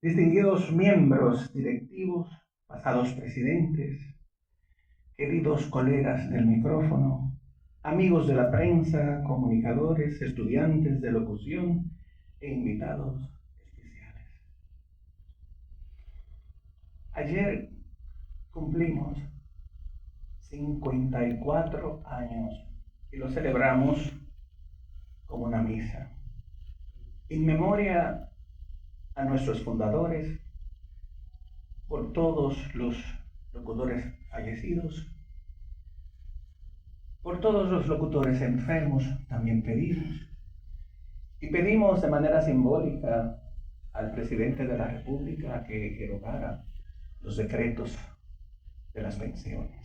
distinguidos miembros directivos, pasados presidentes, queridos colegas del micrófono, amigos de la prensa, comunicadores, estudiantes de locución e invitados especiales. Ayer cumplimos 54 años y lo celebramos como una misa, en memoria a nuestros fundadores, por todos los locutores fallecidos, por todos los locutores enfermos también pedimos. Y pedimos de manera simbólica al presidente de la República que derogara los decretos de las pensiones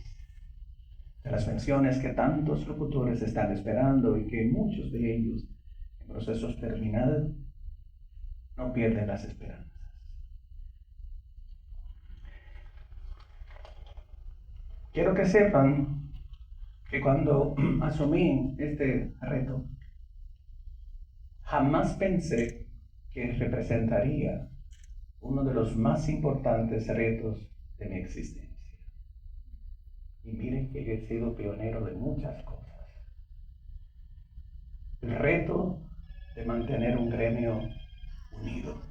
que tantos locutores están esperando y que muchos de ellos en procesos terminales no pierden las esperanzas. Quiero que sepan que cuando asumí este reto, jamás pensé que representaría uno de los más importantes retos de mi existencia. Y miren que yo he sido pionero de muchas cosas. El reto de mantener un gremio unido.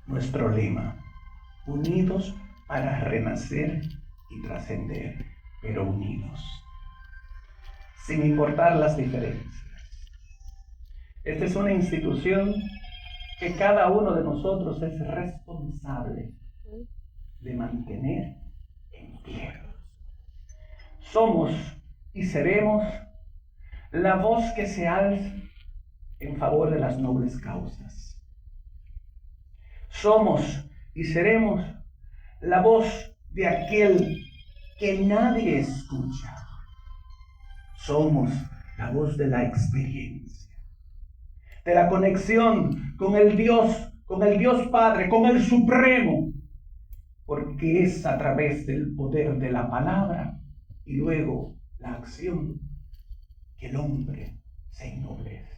Nuestro lema: unidos para renacer y trascender, pero unidos, sin importar las diferencias. Esta es una institución que cada uno de nosotros es responsable de mantener en pie. Somos y seremos la voz que se alza en favor de las nobles causas. Somos y seremos la voz de aquel que nadie escucha. Somos la voz de la experiencia, de la conexión con el Dios Padre, con el Supremo, porque es a través del poder de la palabra y luego la acción que el hombre se ennoblece.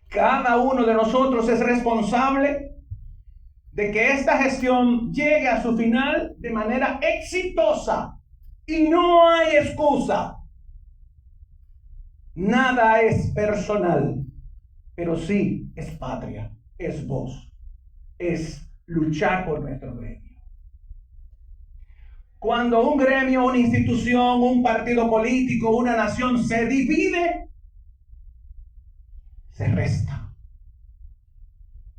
Cada uno de nosotros es responsable de que esta gestión llegue a su final de manera exitosa y no hay excusa. Nada es personal, pero sí es patria, es voz, es luchar por nuestro gremio. Cuando un gremio, una institución, un partido político, una nación se divide, se resta.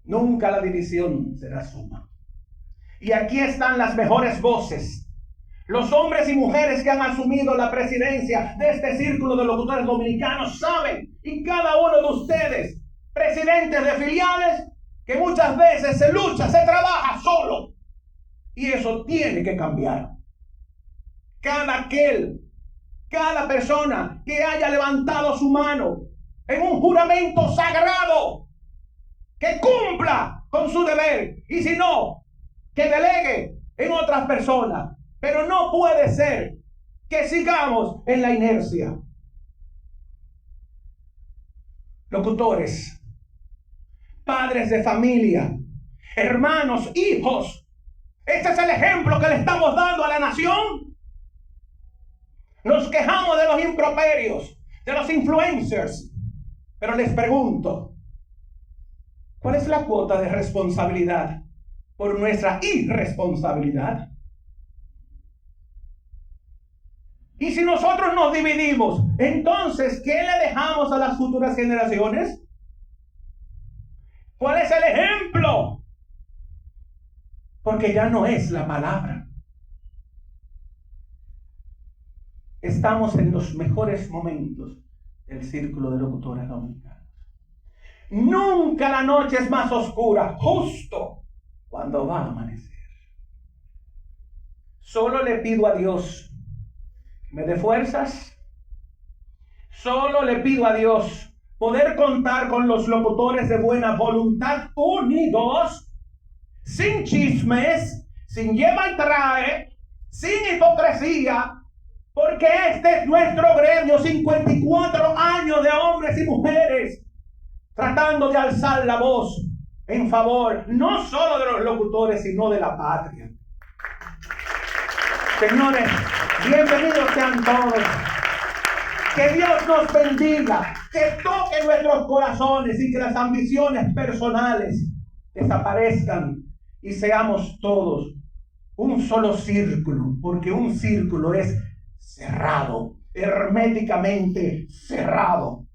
Nunca la división será suma. Y aquí están las mejores voces. Los hombres y mujeres que han asumido la presidencia de este círculo de locutores dominicanos saben, y cada uno de ustedes, presidentes de filiales, que muchas veces se lucha, se trabaja solo. Y eso tiene que cambiar. Cada persona que haya levantado su mano en un juramento sagrado, que cumpla con su deber, y si no, que delegue en otras personas. Pero no puede ser que sigamos en la inercia. Locutores, padres de familia, hermanos, hijos, este es el ejemplo que le estamos dando a la nación. Nos quejamos de los improperios, de los influencers, pero les pregunto, ¿cuál es la cuota de responsabilidad por nuestra irresponsabilidad? Y si nosotros nos dividimos, entonces, ¿qué le dejamos a las futuras generaciones? ¿Cuál es el ejemplo? Porque ya no es la palabra. Estamos en los mejores momentos del círculo de locutores dominicanos. Nunca la noche es más oscura, justo cuando va a amanecer. Solo le pido a Dios que me dé fuerzas. Solo le pido a Dios poder contar con los locutores de buena voluntad, unidos, sin chismes, sin lleva y trae, sin hipocresía, porque este es nuestro gremio, 54 años de hombres y mujeres tratando de alzar la voz en favor no solo de los locutores, sino de la patria. Señores, bienvenidos sean todos. Que Dios nos bendiga, que toque nuestros corazones y que las ambiciones personales desaparezcan y seamos todos un solo círculo, porque un círculo es cerrado, herméticamente cerrado,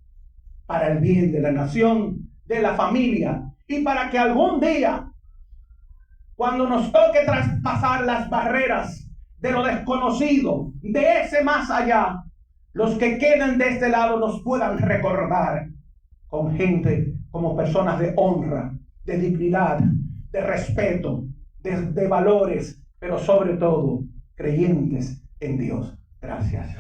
para el bien de la nación, de la familia, y para que algún día, cuando nos toque traspasar las barreras de lo desconocido, de ese más allá, los que queden de este lado nos puedan recordar con gente, como personas de honra, de dignidad, de respeto, de valores, pero sobre todo creyentes en Dios. Gracias.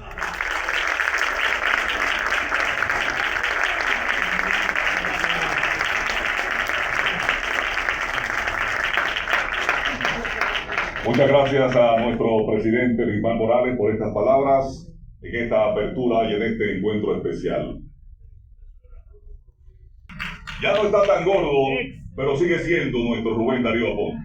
Muchas gracias a nuestro presidente Lismar Morales por estas palabras en esta apertura y en este encuentro especial. Ya no está tan gordo, pero sigue siendo nuestro Rubén Darío Aponte.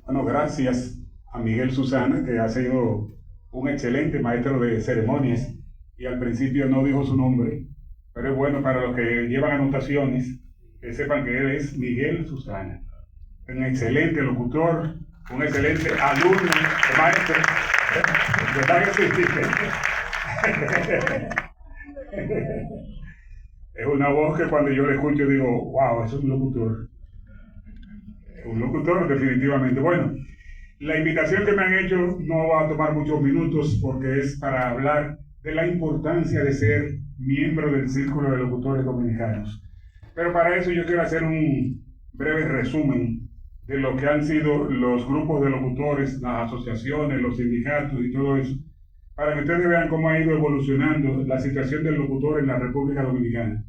Bueno, gracias a Miguel Susana, que ha sido un excelente maestro de ceremonias y al principio no dijo su nombre, pero es bueno para los que llevan anotaciones que sepan que él es Miguel Susana, un excelente locutor, un excelente alumno, maestro. ¿Verdad que sí? Es una voz que cuando yo le escucho digo, wow, es un locutor. Un locutor definitivamente. Bueno, la invitación que me han hecho no va a tomar muchos minutos porque es para hablar de la importancia de ser miembro del Círculo de Locutores Dominicanos. Pero para eso yo quiero hacer un breve resumen de lo que han sido los grupos de locutores, las asociaciones, los sindicatos y todo eso, para que ustedes vean cómo ha ido evolucionando la situación del locutor en la República Dominicana.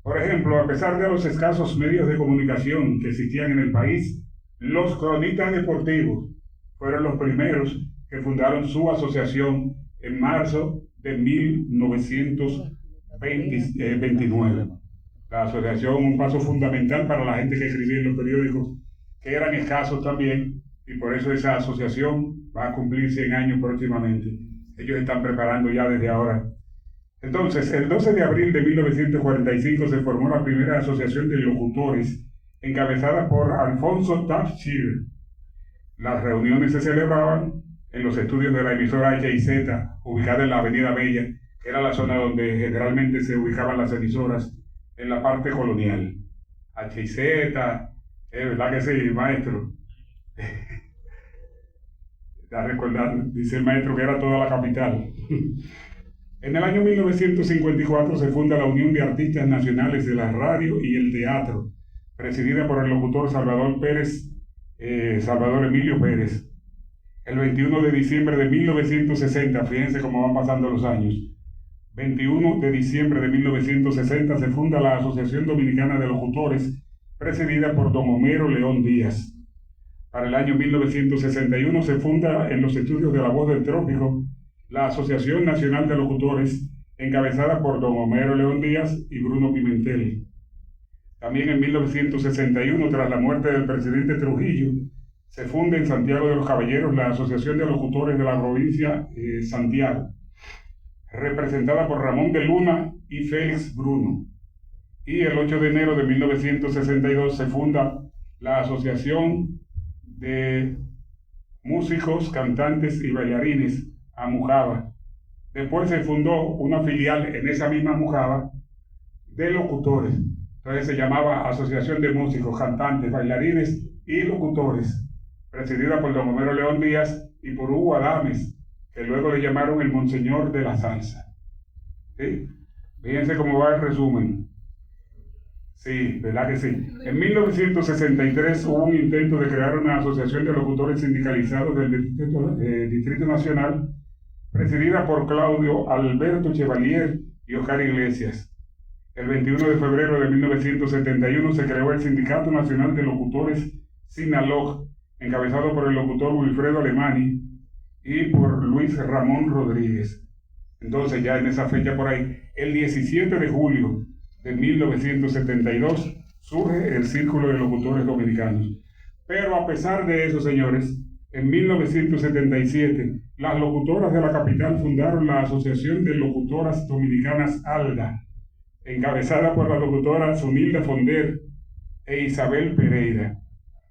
Por ejemplo, a pesar de los escasos medios de comunicación que existían en el país, los cronistas deportivos fueron los primeros que fundaron su asociación en marzo de 1929. La asociación, un paso fundamental para la gente que escribía en los periódicos, que eran escasos también, y por eso esa asociación va a cumplir 100 años próximamente. Ellos están preparando ya desde ahora. Entonces, el 12 de abril de 1945 se formó la primera asociación de locutores, encabezada por Alfonso Taft Scheer. Las reuniones se celebraban en los estudios de la emisora HIZ, ubicada en la Avenida Bella, que era la zona donde generalmente se ubicaban las emisoras en la parte colonial. HIZ, ¿verdad que sí, maestro? Ya recordar, dice el maestro que era toda la capital. En el año 1954 se funda la Unión de Artistas Nacionales de la Radio y el Teatro, presidida por el locutor Salvador Emilio Pérez. El 21 de diciembre de 1960, fíjense cómo van pasando los años, 21 de diciembre de 1960 se funda la Asociación Dominicana de Locutores, presidida por don Homero León Díaz. Para el año 1961 se funda en los estudios de La Voz del Trópico la Asociación Nacional de Locutores, encabezada por don Homero León Díaz y Bruno Pimentel. También en 1961, tras la muerte del presidente Trujillo, se funda en Santiago de los Caballeros la Asociación de Locutores de la provincia Santiago, representada por Ramón de Luna y Félix Bruno. Y el 8 de enero de 1962 se funda la Asociación de Músicos, Cantantes y Bailarines, AMUJABA. Después se fundó una filial en esa misma AMUJABA de locutores. Entonces se llamaba Asociación de Músicos, Cantantes, Bailarines y Locutores, presidida por don Homero León Díaz y por Hugo Adames, que luego le llamaron el Monseñor de la Salsa. ¿Sí? Fíjense cómo va el resumen. Sí, ¿verdad que sí? En 1963 hubo un intento de crear una asociación de locutores sindicalizados del Distrito Nacional, presidida por Claudio Alberto Chevalier y Oscar Iglesias. El 21 de febrero de 1971 se creó el Sindicato Nacional de Locutores Sinalog, encabezado por el locutor Wilfredo Alemani y por Luis Ramón Rodríguez. Entonces ya en esa fecha por ahí, el 17 de julio de 1972, surge el Círculo de Locutores Dominicanos. Pero a pesar de eso, señores, en 1977, las locutoras de la capital fundaron la Asociación de Locutoras Dominicanas ALDA, encabezada por la locutora Zunilda Fonder e Isabel Pereira.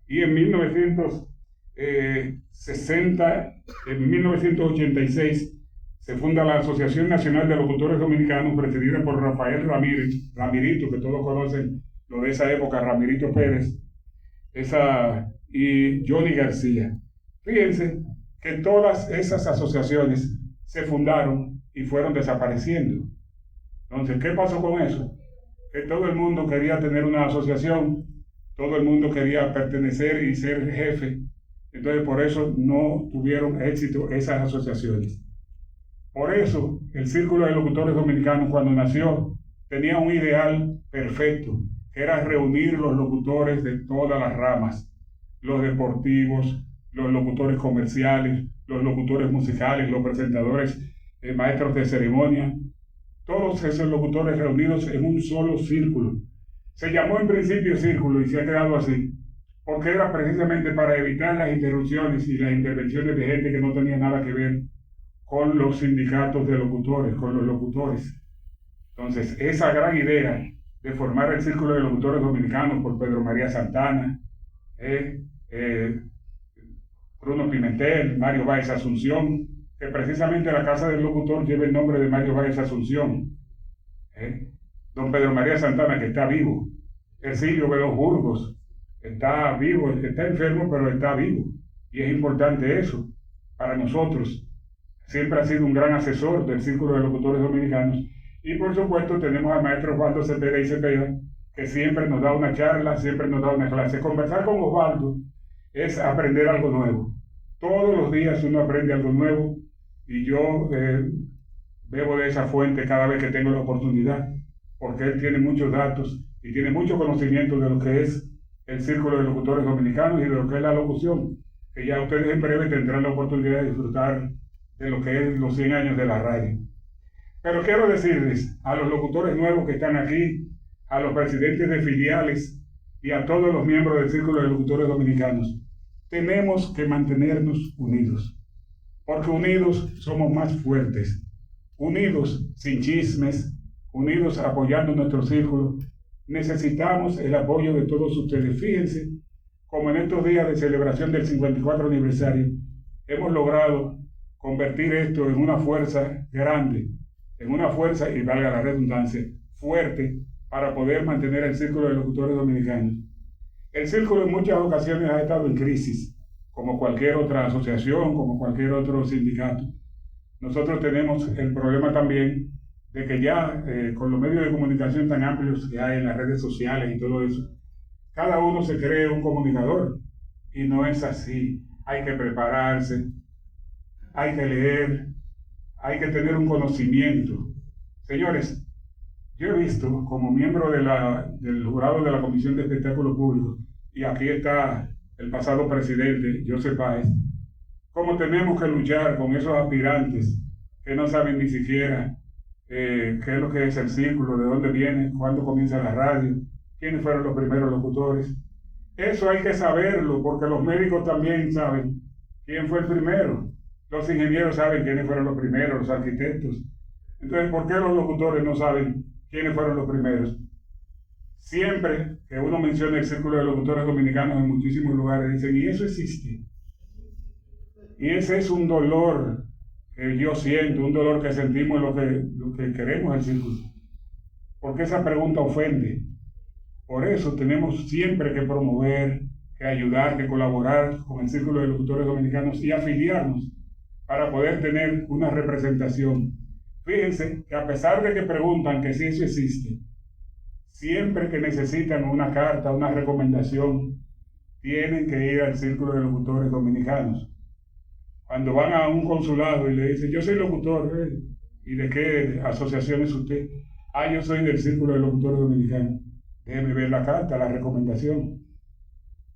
Y en 1986 se funda la Asociación Nacional de Locutores Dominicanos, presidida por Rafael Ramírez, Ramirito, que todos conocen lo de esa época, Ramirito Pérez, y Johnny García. Fíjense que todas esas asociaciones se fundaron y fueron desapareciendo. Entonces, ¿qué pasó con eso? Que todo el mundo quería tener una asociación, todo el mundo quería pertenecer y ser jefe. Entonces, por eso no tuvieron éxito esas asociaciones. Por eso, el Círculo de Locutores Dominicanos, cuando nació, tenía un ideal perfecto, que era reunir los locutores de todas las ramas, los deportivos, los locutores comerciales, los locutores musicales, los presentadores, maestros de ceremonia, todos esos locutores reunidos en un solo círculo. Se llamó en principio círculo y se ha quedado así, porque era precisamente para evitar las interrupciones y las intervenciones de gente que no tenía nada que ver con los sindicatos de locutores, con los locutores. Entonces, esa gran idea de formar el Círculo de Locutores Dominicanos por Pedro María Santana, Bruno Pimentel, Mario Báez Asunción, que precisamente la Casa del Locutor lleva el nombre de Mario Báez Asunción. Don Pedro María Santana, que está vivo. Ercilio Veloz Burgos, está vivo, está enfermo, pero está vivo. Y es importante eso para nosotros. Siempre ha sido un gran asesor del Círculo de Locutores Dominicanos. Y por supuesto tenemos al maestro Osvaldo Cepeda y Cepeda, que siempre nos da una charla, siempre nos da una clase. Conversar con Osvaldo es aprender algo nuevo. Todos los días uno aprende algo nuevo y yo bebo de esa fuente cada vez que tengo la oportunidad, porque él tiene muchos datos y tiene mucho conocimiento de lo que es el Círculo de Locutores Dominicanos y de lo que es la locución, que ya ustedes en breve tendrán la oportunidad de disfrutar de lo que es los 100 años de la radio. Pero quiero decirles a los locutores nuevos que están aquí, a los presidentes de filiales y a todos los miembros del Círculo de Locutores Dominicanos, tenemos que mantenernos unidos, porque unidos somos más fuertes, unidos sin chismes, unidos apoyando nuestro círculo. Necesitamos el apoyo de todos ustedes. Fíjense, como en estos días de celebración del 54 aniversario, hemos logrado convertir esto en una fuerza grande, en una fuerza, y valga la redundancia, fuerte, para poder mantener el Círculo de Locutores Dominicanos. El Círculo en muchas ocasiones ha estado en crisis, como cualquier otra asociación, como cualquier otro sindicato. Nosotros tenemos el problema también de que ya con los medios de comunicación tan amplios que hay en las redes sociales y todo eso, cada uno se cree un comunicador, y no es así. Hay que prepararse, hay que leer, hay que tener un conocimiento. Señores, yo he visto como miembro del jurado de la Comisión de Espectáculos Públicos, y aquí está el pasado presidente, Joseph Báez, cómo tenemos que luchar con esos aspirantes que no saben ni siquiera qué es lo que es el círculo, de dónde viene, cuándo comienza la radio, quiénes fueron los primeros locutores. Eso hay que saberlo, porque los médicos también saben quién fue el primero. Los ingenieros saben quiénes fueron los primeros, los arquitectos. Entonces, ¿por qué los locutores no saben quiénes fueron los primeros? Siempre que uno menciona el Círculo de Locutores Dominicanos en muchísimos lugares, dicen, ¿y eso existe? Y ese es un dolor que yo siento, un dolor que sentimos lo que queremos el Círculo. Porque esa pregunta ofende. Por eso tenemos siempre que promover, que ayudar, que colaborar con el Círculo de Locutores Dominicanos y afiliarnos para poder tener una representación. Fíjense que a pesar de que preguntan que si eso existe, siempre que necesitan una carta, una recomendación, tienen que ir al Círculo de Locutores Dominicanos. Cuando van a un consulado y le dicen, yo soy locutor, ¿y de qué asociación es usted? Yo soy del Círculo de Locutores Dominicanos. Déjeme ver la carta, la recomendación.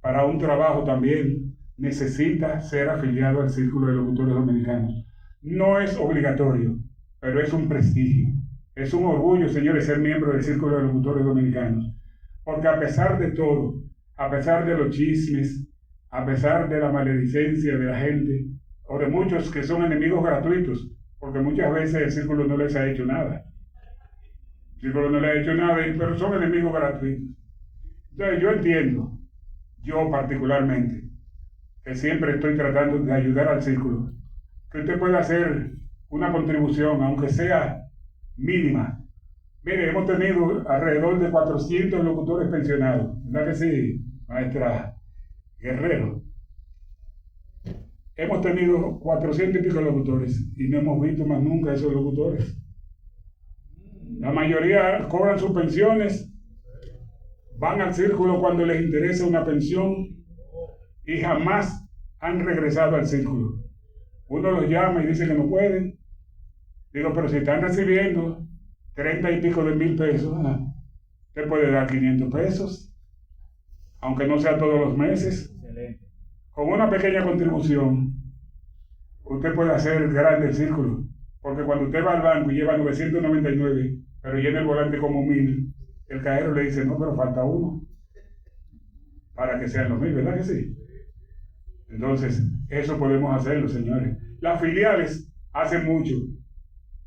Para un trabajo también necesita ser afiliado al Círculo de Locutores Dominicanos. No es obligatorio, pero es un prestigio. Es un orgullo, señores, ser miembro del Círculo de Locutores Dominicanos, porque a pesar de todo, a pesar de los chismes, a pesar de la maledicencia de la gente, o de muchos que son enemigos gratuitos, porque muchas veces el Círculo no les ha hecho nada. El Círculo no les ha hecho nada, pero son enemigos gratuitos. Entonces yo entiendo, yo particularmente, que siempre estoy tratando de ayudar al Círculo, que usted pueda hacer una contribución, aunque sea mínima. Mire, hemos tenido alrededor de 400 locutores pensionados, ¿verdad que sí, maestra Guerrero? Hemos tenido 400 y pico locutores y no hemos visto más nunca esos locutores. La mayoría cobran sus pensiones, van al Círculo cuando les interesa una pensión y jamás han regresado al Círculo. Uno los llama y dice que no pueden. Digo, pero si están recibiendo 30 y pico de mil pesos, te puede dar 500 pesos, aunque no sea todos los meses. Excelente. Con una pequeña contribución, usted puede hacer grande el Círculo, porque cuando usted va al banco y lleva 999, pero llena el volante como 1000, el cajero le dice, no, pero falta uno, para que sean los 1000, ¿verdad que sí? Entonces, eso podemos hacerlo, señores. Las filiales hacen mucho,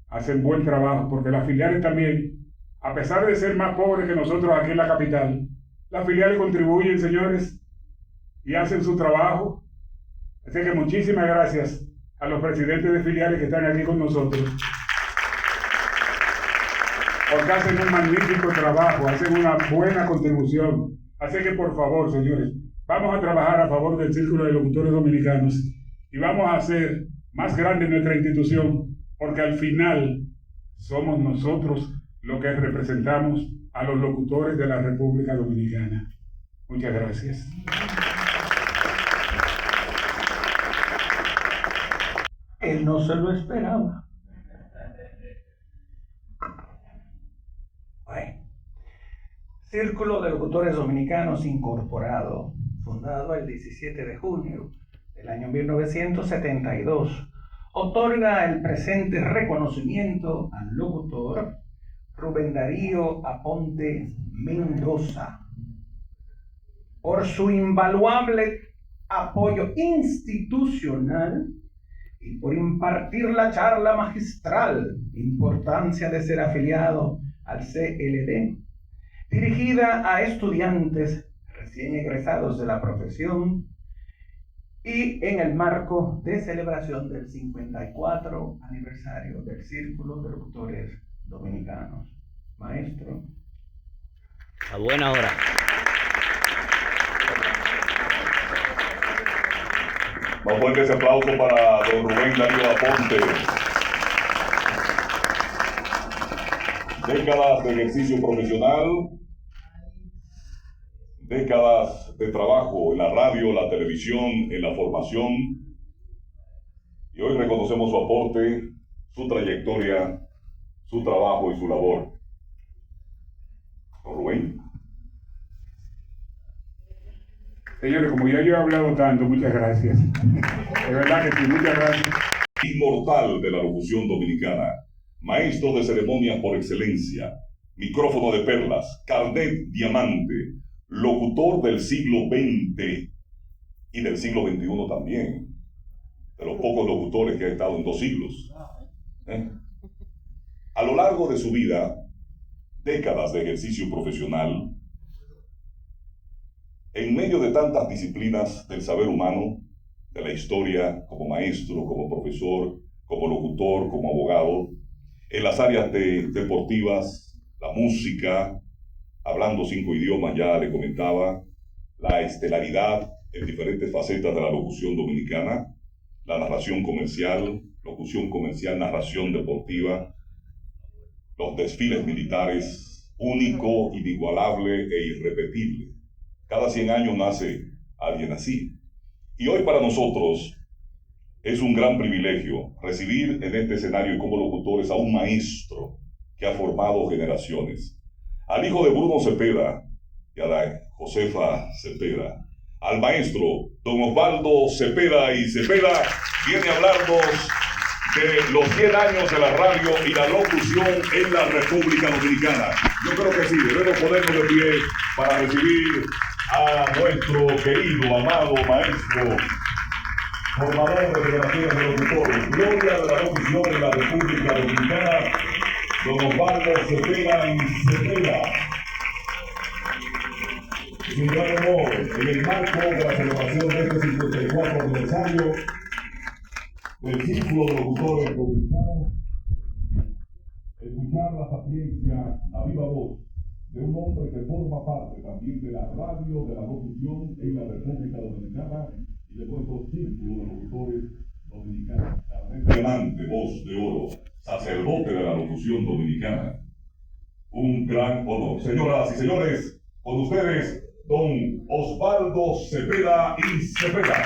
hacen buen trabajo, porque las filiales también, a pesar de ser más pobres que nosotros aquí en la capital, las filiales contribuyen, señores, y hacen su trabajo. Así que muchísimas gracias a los presidentes de filiales que están aquí con nosotros, porque hacen un magnífico trabajo, hacen una buena contribución. Así que por favor, señores, vamos a trabajar a favor del Círculo de Locutores Dominicanos y vamos a hacer más grande nuestra institución, porque al final somos nosotros los que representamos a los locutores de la República Dominicana. Muchas gracias. Él no se lo esperaba. Bueno, Círculo de Locutores Dominicanos Incorporado, fundado el 17 de junio del año 1972, otorga el presente reconocimiento al locutor Rubén Darío Aponte Mendoza por su invaluable apoyo institucional y por impartir la charla magistral Importancia de ser afiliado al CLD, dirigida a estudiantes recién egresados de la profesión y en el marco de celebración del 54 aniversario del Círculo de Locutores Dominicanos. Maestro. A buena hora. Más fuerte ese aplauso para don Rubén Darío Aponte. Décadas de ejercicio profesional, décadas de trabajo en la radio, la televisión, en la formación, y hoy reconocemos su aporte, su trayectoria, su trabajo y su labor. Don Rubén. Señores, como ya yo he hablado tanto, muchas gracias. De verdad que sí, muchas gracias. Inmortal de la locución dominicana, maestro de ceremonias por excelencia, micrófono de perlas, carnet diamante, locutor del siglo XX y del siglo XXI también, de los pocos locutores que ha estado en 2 siglos. A lo largo de su vida, décadas de ejercicio profesional, en medio de tantas disciplinas del saber humano, de la historia, como maestro, como profesor, como locutor, como abogado, en las áreas deportivas, la música, hablando 5 idiomas, ya le comentaba, la estelaridad en diferentes facetas de la locución dominicana, la narración comercial, narración deportiva, los desfiles militares, único, inigualable e irrepetible. Cada 100 años nace alguien así. Y hoy para nosotros es un gran privilegio recibir en este escenario como locutores a un maestro que ha formado generaciones. Al hijo de Bruno Cepeda y a la Josefa Cepeda. Al maestro don Osvaldo Cepeda, y Cepeda viene a hablarnos de los 100 años de la radio y la locución en la República Dominicana. Yo creo que sí, debemos ponernos de pie para recibir a nuestro querido, amado maestro, formador de generaciones de locutores, gloria de la locución en la República Dominicana, don Osvaldo Cepeda y Cepeda. Es un gran honor en el marco de la celebración de este 54 aniversario del Círculo de Locutores Dominicanos, escuchar la sapiencia a viva voz de un hombre que forma parte también de la radio, de la locución en la República Dominicana y de nuestro Círculo de Locutores Dominicanos. Diamante, voz de oro, sacerdote de la locución dominicana. Un gran honor. Señoras y señores, con ustedes, don Osvaldo Cepeda y Cepeda.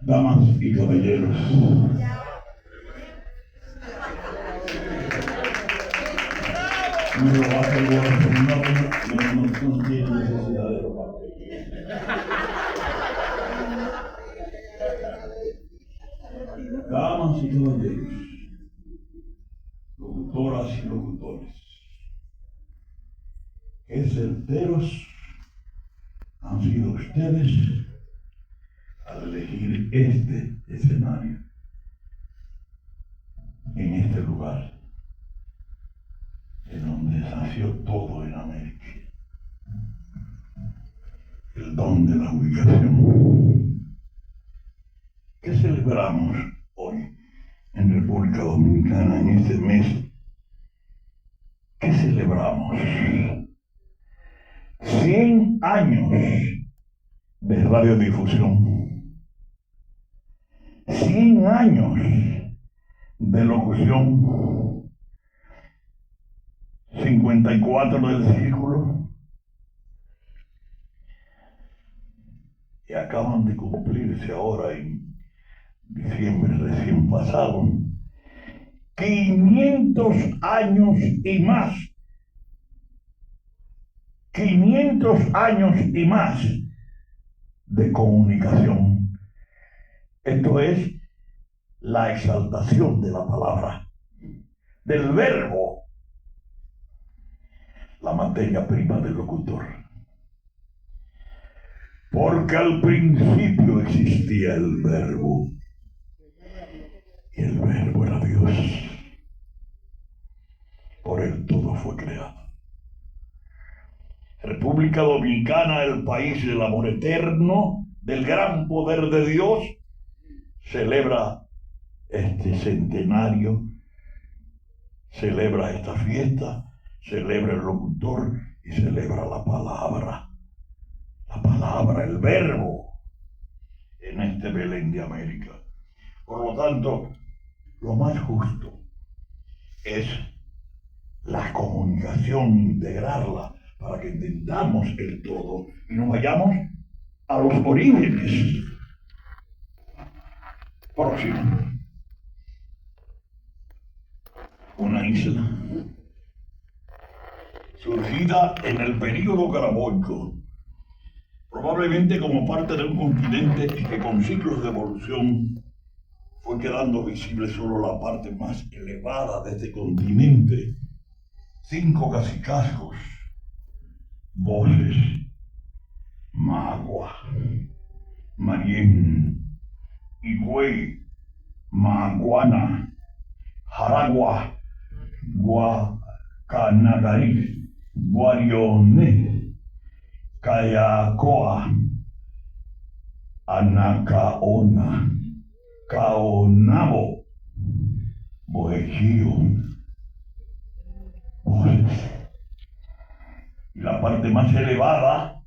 Damas y caballeros, me lo hace el no tiene necesidad de robar. Damas y caballeros, locutoras y locutores, qué certeros han sido ustedes al elegir este escenario, en este lugar, en donde nació todo en América. El don de la ubicación. ¿Qué celebramos hoy en República Dominicana en este mes? ¿Qué celebramos? 100 años de radiodifusión. 100 años de locución, 54 del círculo, y acaban de cumplirse ahora en diciembre recién pasado 500 años y más. 500 años y más de comunicación. Esto es la exaltación de la palabra, del verbo, la materia prima del locutor. Porque al principio existía el verbo, y el verbo era Dios. Por él todo fue creado. República Dominicana, el país del amor eterno, del gran poder de Dios, celebra este centenario, celebra esta fiesta, celebra el locutor y celebra la palabra, el verbo en este Belén de América. Por lo tanto, lo más justo es la comunicación, integrarla para que entendamos el todo y nos vayamos a los orígenes. Próximo. Una isla surgida en el período Caraboico, probablemente como parte de un continente que con ciclos de evolución fue quedando visible solo la parte más elevada de este continente. 5 cacicazgos, voces, Magua, Marién, Higüey, Maguana, Jaragua, Guacanagarí, Guarioné, Cayacoa, Anacaona, Caonabo, Boequío, voces. y la parte más elevada,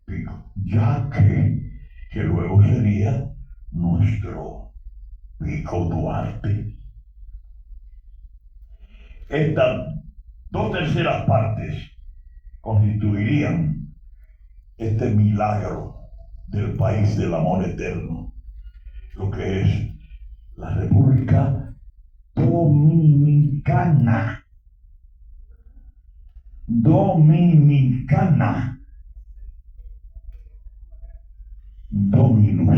Pico Yaque, que luego sería nuestro Pico Duarte. Estas 2/3 partes constituirían este milagro del país del amor eterno, lo que es la República Dominicana. Dominicana. Dominus.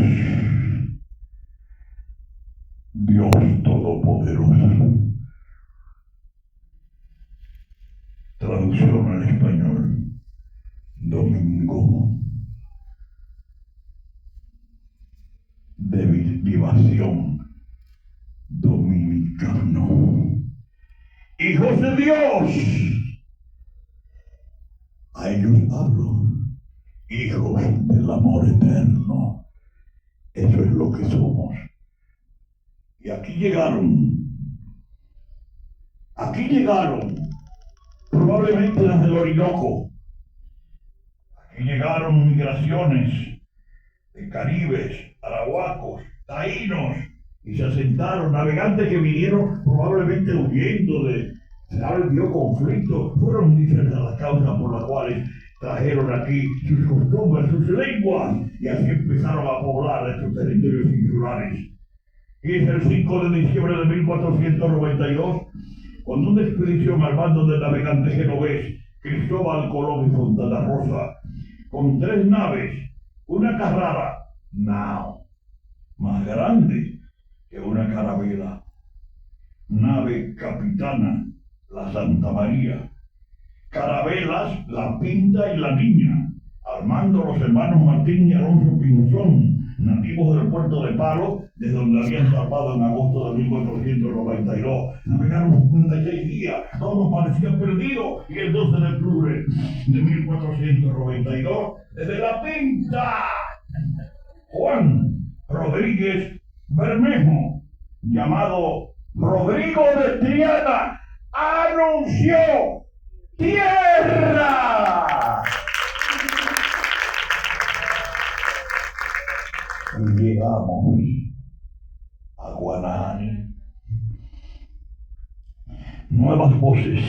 Dios Todopoderoso. Traducción al español. Domingo. Derivación. Dominicano. Hijos de Dios. A ellos hablo. Hijos del amor eterno. Eso es lo que somos. Y aquí llegaron. Probablemente desde el Orinoco. Aquí llegaron migraciones de caribes, arahuacos, taínos, y se asentaron, navegantes que vinieron probablemente huyendo de, dio conflicto, fueron diversas las causas por las cuales trajeron aquí sus costumbres, sus lenguas, y así empezaron a poblar estos territorios insulares. Y es el 5 de diciembre de 1492, cuando una expedición al mando del navegante genovés Cristóbal Colón y Fontana Rosa, con 3 naves, una carrara, nao, más grande que una carabela, nave capitana, la Santa María, carabelas, la Pinta y la Niña, al mando los hermanos Martín y Alonso Pinzón, nativos del puerto de Palo, desde donde habían zarpado en agosto de 1492. Navegaron 56 días, todo parecía perdido, y el 12 de octubre de 1492, desde la Pinta, Juan Rodríguez Bermejo, llamado Rodrigo de Triana, anunció tierra. Y llegamos a Guanahani. Nuevas voces,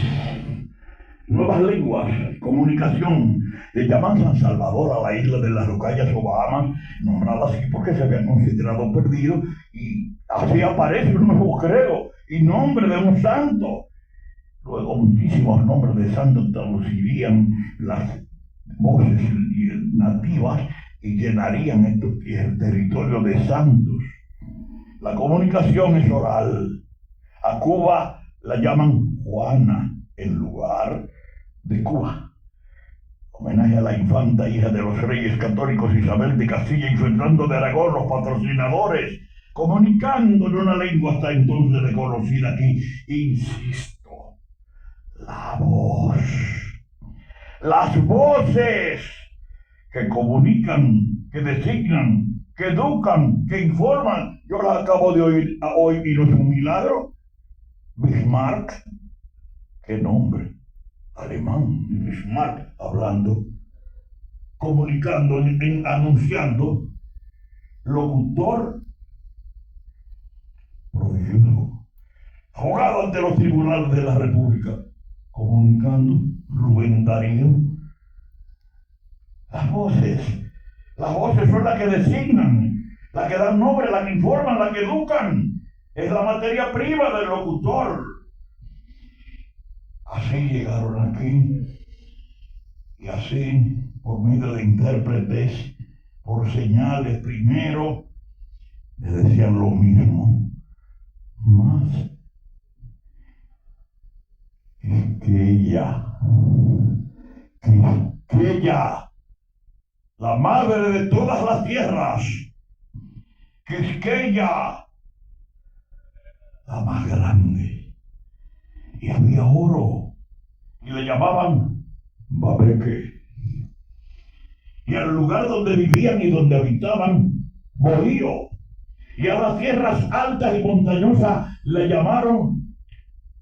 nuevas lenguas, comunicación. Le llaman San Salvador a la isla de las Rocallas o Bahamas, nombrada así porque se habían considerado perdidos, y así aparece un nuevo credo y nombre de un santo. Luego muchísimos nombres de santos traducirían las voces nativas y llenarían estos territorios de santos. La comunicación es oral. A Cuba la llaman Juana en lugar de Cuba. Homenaje a la infanta hija de los reyes católicos Isabel de Castilla y Fernando de Aragón, los patrocinadores, comunicando en una lengua hasta entonces desconocida aquí. Insisto, la voz, las voces que comunican, que designan, que educan, que informan. Yo las acabo de oír hoy y no es un milagro. Bismarck, qué nombre, alemán, Bismarck, hablando, comunicando, anunciando, locutor prodigioso, abogado ante los tribunales de la República, comunicando, Rubén Darío. Las voces son las que designan, las que dan nombre, las que informan, las que educan. Es la materia prima del locutor. Así llegaron aquí, y así, por medio de intérpretes, por señales primero, le decían lo mismo, más que ella, la madre de todas las tierras, Quisqueya, la más grande, y había oro, y le llamaban Babeque, y al lugar donde vivían y donde habitaban, Bohío, y a las tierras altas y montañosas le llamaron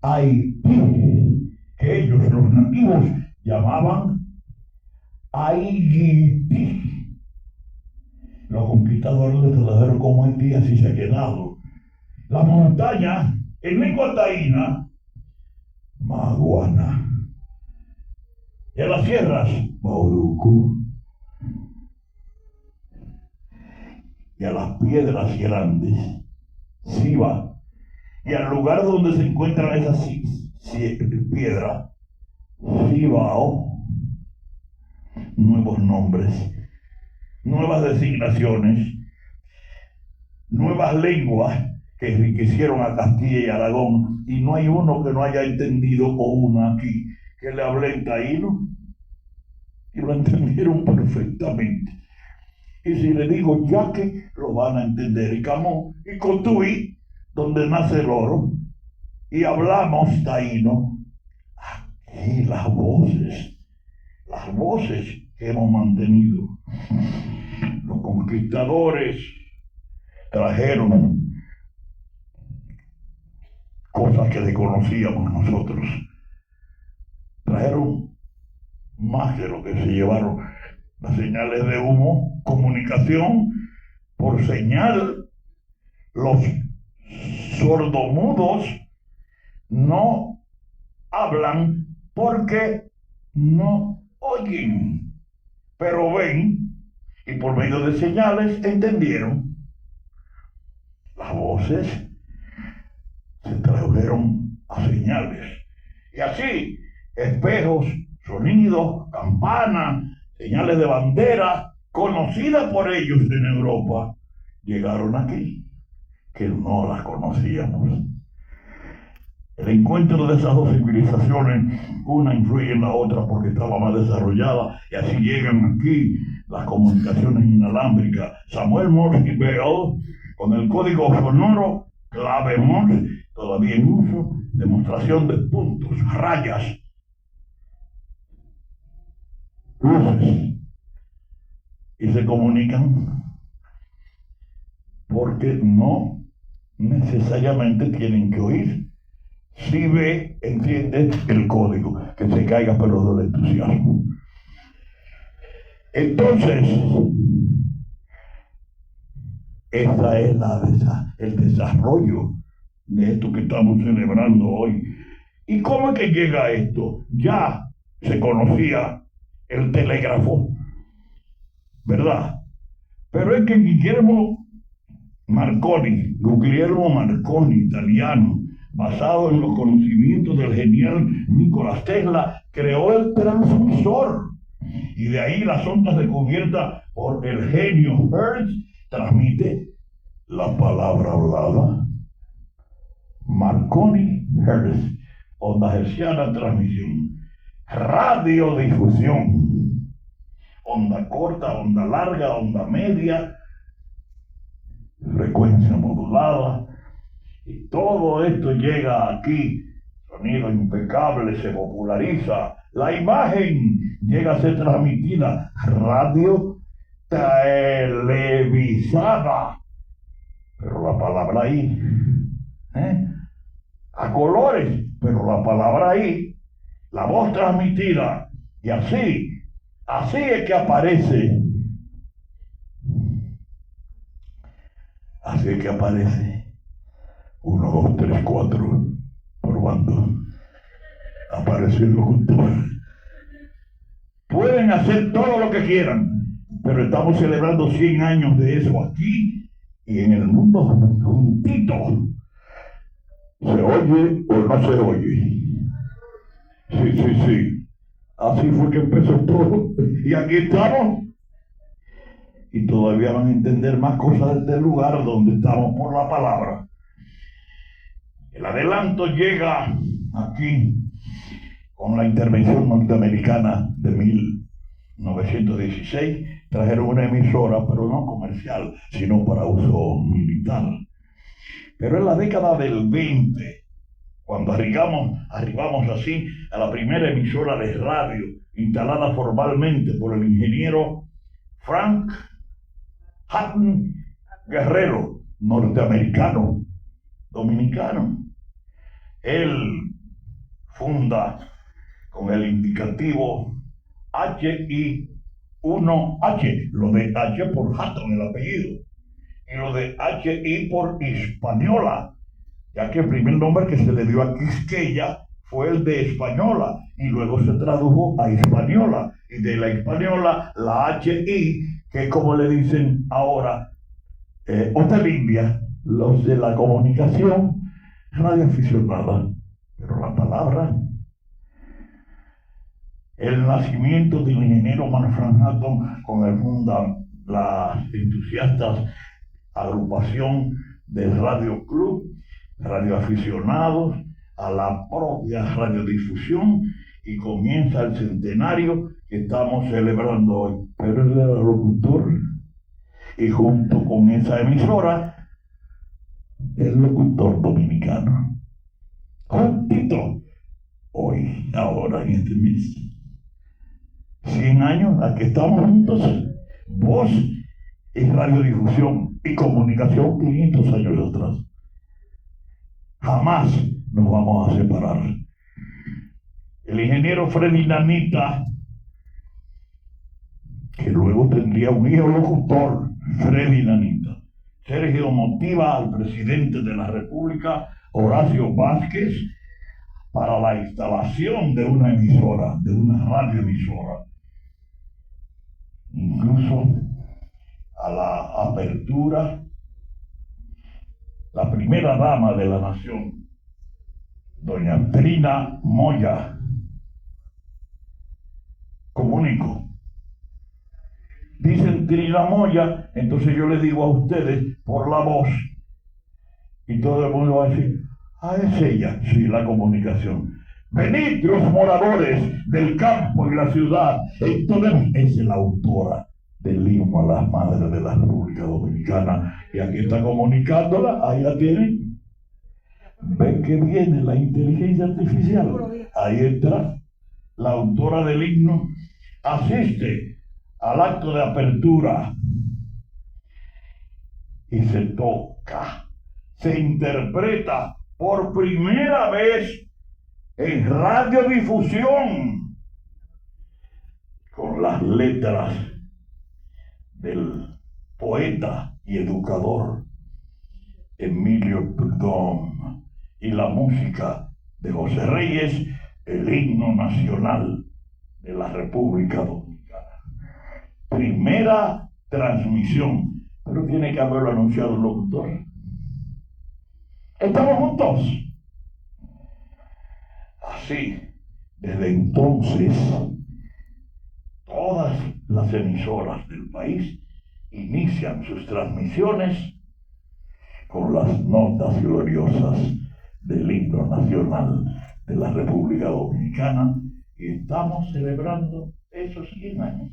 Haití, que ellos, los nativos, llamaban Haití. Los conquistadores le trajeron como Haití, así se ha quedado. La montaña, en lengua taína, Maguana. Y en las sierras, Baurucu. Y a las piedras grandes, Siba. Y al lugar donde se encuentran esas piedras, Cibao. Nuevos nombres, nuevas designaciones, nuevas lenguas que enriquecieron a Castilla y Aragón, y no hay uno que no haya entendido, o una aquí, que le hablé en taíno, y lo entendieron perfectamente. Y si le digo yaque, lo van a entender, y camó, y cotuí, donde nace el oro, y hablamos taíno. Aquí las voces que hemos mantenido. Los conquistadores trajeron cosas que desconocíamos nosotros. Trajeron más de lo que se llevaron. Las señales de humo, comunicación por señal. Los sordomudos no hablan porque no oyen, pero ven, y por medio de señales entendieron. Las voces se tradujeron a señales, y así espejos, sonidos, campanas, señales de bandera conocidas por ellos en Europa, llegaron aquí, que no las conocíamos. El encuentro de esas dos civilizaciones, una influye en la otra porque estaba más desarrollada, y así llegan aquí las comunicaciones inalámbricas. Samuel Morse y Bell, con el código sonoro clave Morse, todavía en uso, demostración de puntos, rayas, luces, y se comunican porque no necesariamente tienen que oír. Si ve, entiende el código, que se caiga pero del entusiasmo. Entonces, esta es el desarrollo de esto que estamos celebrando hoy. ¿Y cómo es que llega esto? Ya se conocía el telégrafo, ¿verdad? Pero es que Guglielmo Marconi, italiano, basado en los conocimientos del genial Nikola Tesla, creó el transmisor. Y de ahí las ondas descubiertas por el genio Hertz transmite la palabra hablada. Marconi Hertz, onda hertziana, transmisión. Radiodifusión, onda corta, onda larga, onda media, frecuencia modulada. Y todo esto llega aquí, sonido impecable, se populariza. La imagen llega a ser transmitida, radio televisada, pero la palabra ahí, a colores, pero la palabra ahí, la voz transmitida, y así es que aparece. Así es que aparece. 1, 2, 3, 4, probando. Apareció el locutor. Pueden hacer todo lo que quieran, pero estamos celebrando 100 años de eso aquí y en el mundo juntito. ¿Se oye o no se oye? Sí. Así fue que empezó todo. Y aquí estamos. Y todavía van a entender más cosas del lugar donde estamos por la palabra. El adelanto llega aquí con la intervención norteamericana de 1916. Trajeron una emisora, pero no comercial, sino para uso militar. Pero en la década del 20, cuando arribamos así a la primera emisora de radio instalada formalmente por el ingeniero Frank Hutton Guerrero, norteamericano, dominicano. Él funda con el indicativo HIT 1H, lo de H por Hatton, el apellido, y lo de HI por Hispaniola, ya que el primer nombre que se le dio a Quisqueya fue el de Española, y luego se tradujo a Hispaniola, y de la Hispaniola la HI, que es como le dicen ahora, Otelindia, los de la comunicación radioaficionada, pero la palabra, el nacimiento del ingeniero Manfred Hatton con el las entusiastas agrupación del Radio Club, radioaficionados, a la propia radiodifusión, y comienza el centenario que estamos celebrando hoy. Pero él era locutor, y junto con esa emisora, el locutor dominicano. Juntito, hoy, ahora en este mes. 100 años, aquí estamos juntos, voz y radiodifusión y comunicación 500 años atrás. Jamás nos vamos a separar. El ingeniero Freddy Nanita, que luego tendría un hijo locutor, Freddy Nanita. Sergio motiva al presidente de la República, Horacio Vázquez, para la instalación de una emisora, de una radioemisora. Incluso a la apertura, la primera dama de la nación, doña Trina Moya, comunico. Dicen Trina Moya, entonces yo le digo a ustedes por la voz, y todo el mundo va a decir, es ella, sí, la comunicación. Venid los moradores del campo y la ciudad, entonces es la autora del himno a las madres de la República Dominicana, y aquí está comunicándola, ahí la tienen. Ven que viene la inteligencia artificial, ahí está la autora del himno, asiste al acto de apertura y se toca, se interpreta por primera vez en radiodifusión con las letras del poeta y educador Emilio Perdón y la música de José Reyes, el himno nacional de la República Dominicana. Primera transmisión, pero tiene que haberlo anunciado el locutor. Estamos juntos. Así, desde entonces, todas las emisoras del país inician sus transmisiones con las notas gloriosas del himno nacional de la República Dominicana, y estamos celebrando esos 100 años.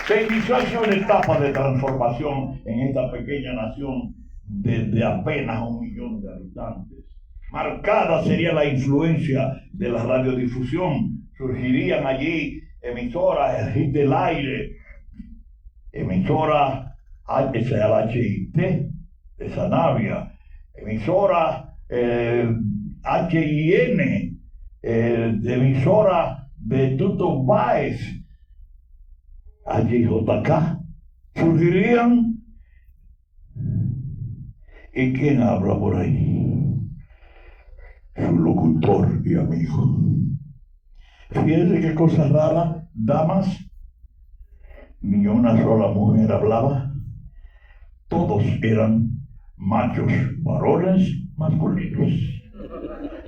Se inició así una etapa de transformación en esta pequeña nación de apenas 1 millón de habitantes. Marcada sería la influencia de la radiodifusión. Surgirían allí emisoras, el Hit del Aire, emisora HIT de Sanabria, emisora HIN, emisora de Tuto Báez, HJK, surgirían. ¿Y quién habla por ahí? Su locutor y amigo. Fíjense qué cosa rara, damas, ni una sola mujer hablaba, todos eran machos, varones masculinos,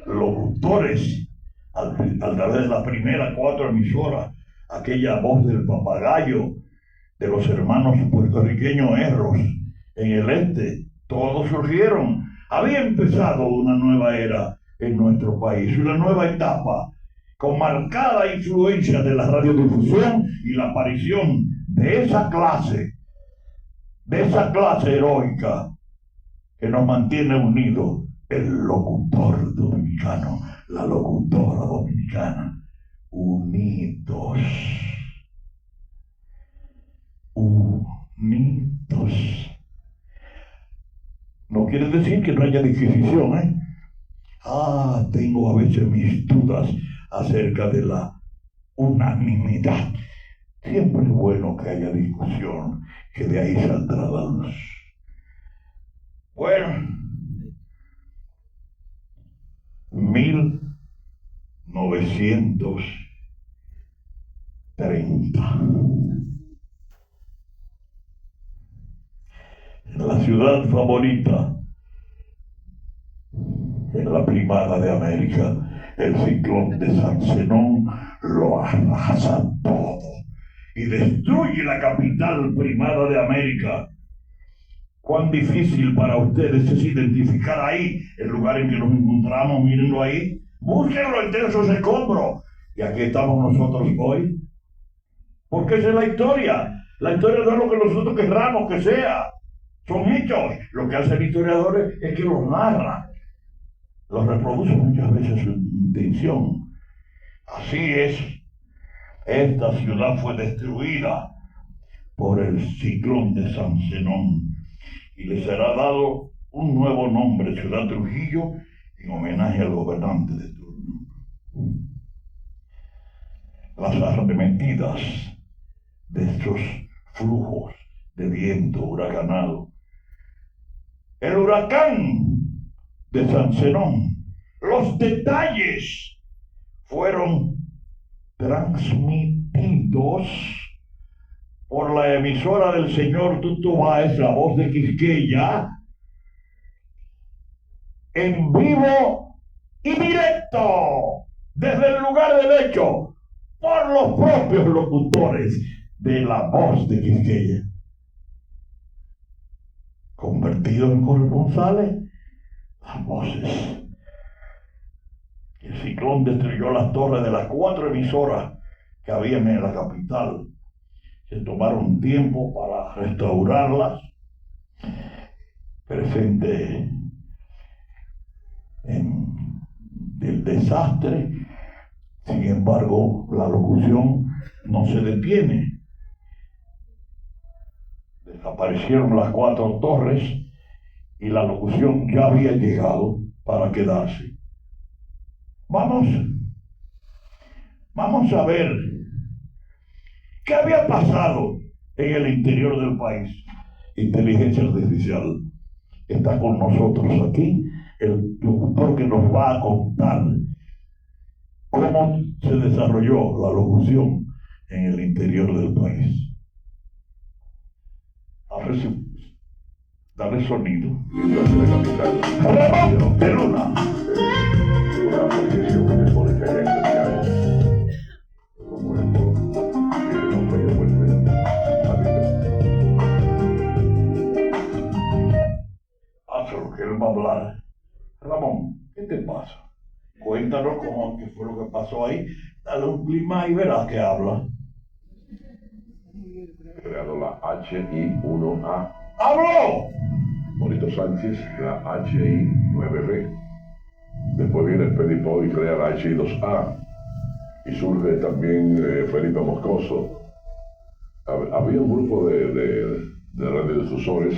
locutores, a través de las primeras 4 emisoras, aquella voz del papagayo de los hermanos puertorriqueños Erros en el este, todos surgieron. Había empezado una nueva era en nuestro país, una nueva etapa, con marcada influencia de la radiodifusión y la aparición de esa clase heroica que nos mantiene unidos, el locutor dominicano, la locutora dominicana, unidos. No quiere decir que no haya disquisición, Tengo a veces mis dudas acerca de la unanimidad. Siempre es bueno que haya discusión, que de ahí saldrá la luz. Bueno, 1930. En la ciudad favorita, en la Primada de América, el ciclón de San Zenón lo arrasa todo y destruye la capital primada de América. Cuán difícil para ustedes es identificar ahí el lugar en que nos encontramos. Mírenlo ahí, búsquenlo entre esos escombros. Y aquí estamos nosotros hoy, porque esa es la historia. La historia no es lo que nosotros querramos que sea, son hechos. Lo que hace el historiador es que los narra, los reproduce muchas veces su intención. Así es, esta ciudad fue destruida por el ciclón de San Zenón y le será dado un nuevo nombre, Ciudad Trujillo, en homenaje al gobernante de turno. Las arremetidas de estos flujos de viento huracanado, el huracán de San Zenón, los detalles fueron transmitidos por la emisora del señor Tutu Báez, La Voz de Quisqueya, en vivo y directo desde el lugar del hecho por los propios locutores de La Voz de Quisqueya, convertidos en corresponsales. Las voces. El ciclón destruyó las torres de las 4 emisoras que habían en la capital. Se tomaron tiempo para restaurarlas. Presente en el desastre. Sin embargo, la locución no se detiene. Desaparecieron las 4 torres y la locución ya había llegado para quedarse. Vamos a ver qué había pasado en el interior del país. Inteligencia Artificial está con nosotros aquí, el locutor que nos va a contar cómo se desarrolló la locución en el interior del país. A ver si dale sonido. Ramón de Luna. Una posición que se pone como esto, y el nombre de vuelve a Hace lo que él va a hablar. Ramón, ¿qué te pasa? Cuéntanos qué fue lo que pasó ahí. Dale un clima y verás que habla. He creado la HI1A. ¡Habló! Bonito Sánchez, la HI9B. Después viene el Pedipo y crea la HI2A. Y surge también Felipe Moscoso. Había un grupo de radiodifusores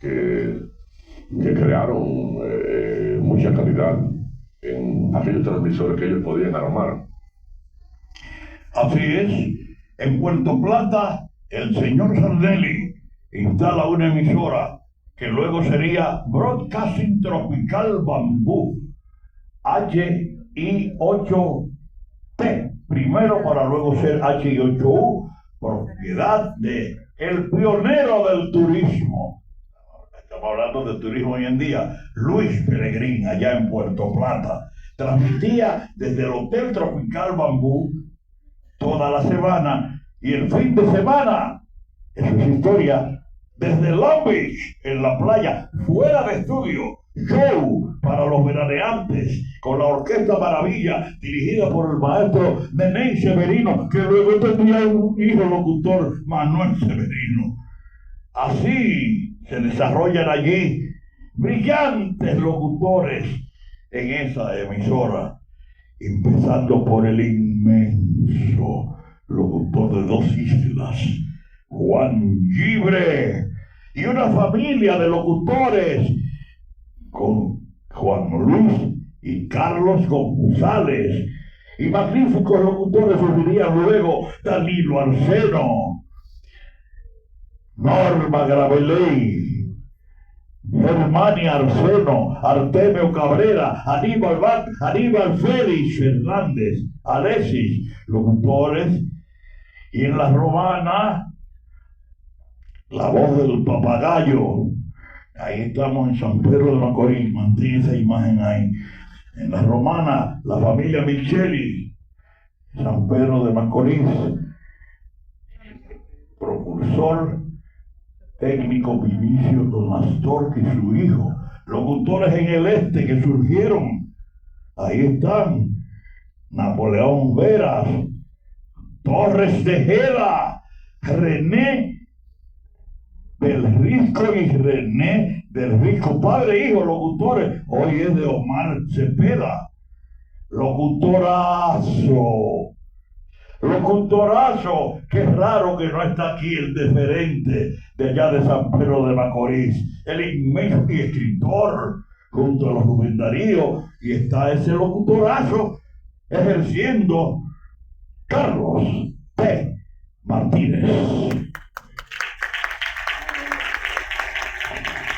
que crearon mucha calidad en aquellos transmisores que ellos podían armar. Así es, en Puerto Plata, el señor Sardelli instala una emisora que luego sería Broadcasting Tropical Bambú, HI8T, primero para luego ser HI8U, propiedad de el pionero del turismo. Estamos hablando de turismo hoy en día, Luis Peregrín, allá en Puerto Plata. Transmitía desde el Hotel Tropical Bambú toda la semana y el fin de semana, eso es historia, desde Long Beach, en la playa, fuera de estudio, show para los veraneantes, con la Orquesta Maravilla, dirigida por el maestro Nenén Severino, que luego tendría un hijo locutor, Manuel Severino. Así se desarrollan allí brillantes locutores en esa emisora, empezando por el inmenso locutor de 2 islas, Juan Gibre, y una familia de locutores con Juan Luis y Carlos González. Y magníficos locutores surgirían luego Danilo Arseno, Norma Graveley, Germania Arseno, Artemio Cabrera, Aníbal Félix Fernández, Alexis, locutores. Y en la romana, la voz del papagayo. Ahí estamos en San Pedro de Macorís, mantén esa imagen ahí. En la romana, la familia Micheli, San Pedro de Macorís, propulsor técnico Vinicio Don Astorga y su hijo, locutores en el este que surgieron. Ahí están Napoleón Veras, Torres Tejeda, René del Risco y René del Risco, padre e hijo, locutores. Hoy es de Omar Cepeda. Locutorazo, qué raro que no está aquí el deferente de allá de San Pedro de Macorís, el inmenso y escritor junto a los Rubén Darío, y está ese locutorazo ejerciendo Carlos P. Martínez.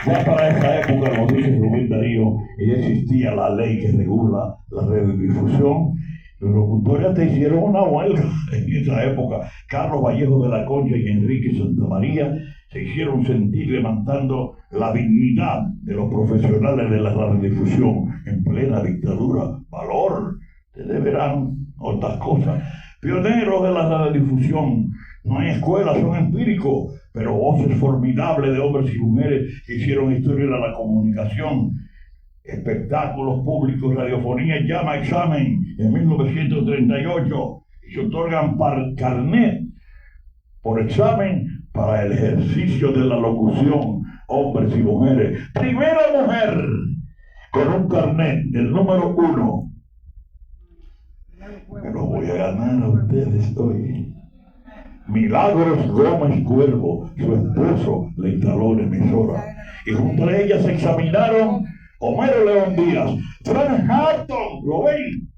Ya para esa época, como dice Rubén Darío, ya existía la ley que regula la radiodifusión. Los locutores hasta hicieron una huelga en esa época. Carlos Vallejo de la Concha y Enrique Santamaría se hicieron sentir levantando la dignidad de los profesionales de la radiodifusión en plena dictadura. Valor, ustedes verán otras cosas. Pioneros de la radiodifusión. No hay escuelas, son empíricos, pero voces formidables de hombres y mujeres que hicieron historia de la comunicación. Espectáculos públicos, radiofonía, llama examen en 1938 y se otorgan carnet por examen para el ejercicio de la locución, hombres y mujeres. Primera mujer con un carnet, el número 1. Me lo voy a ganar a ustedes hoy. Milagros Gómez Cuervo, su esposo, le instaló la emisora. Y junto a ella se examinaron Homero León Díaz, Frank Hatton, ¿lo ven?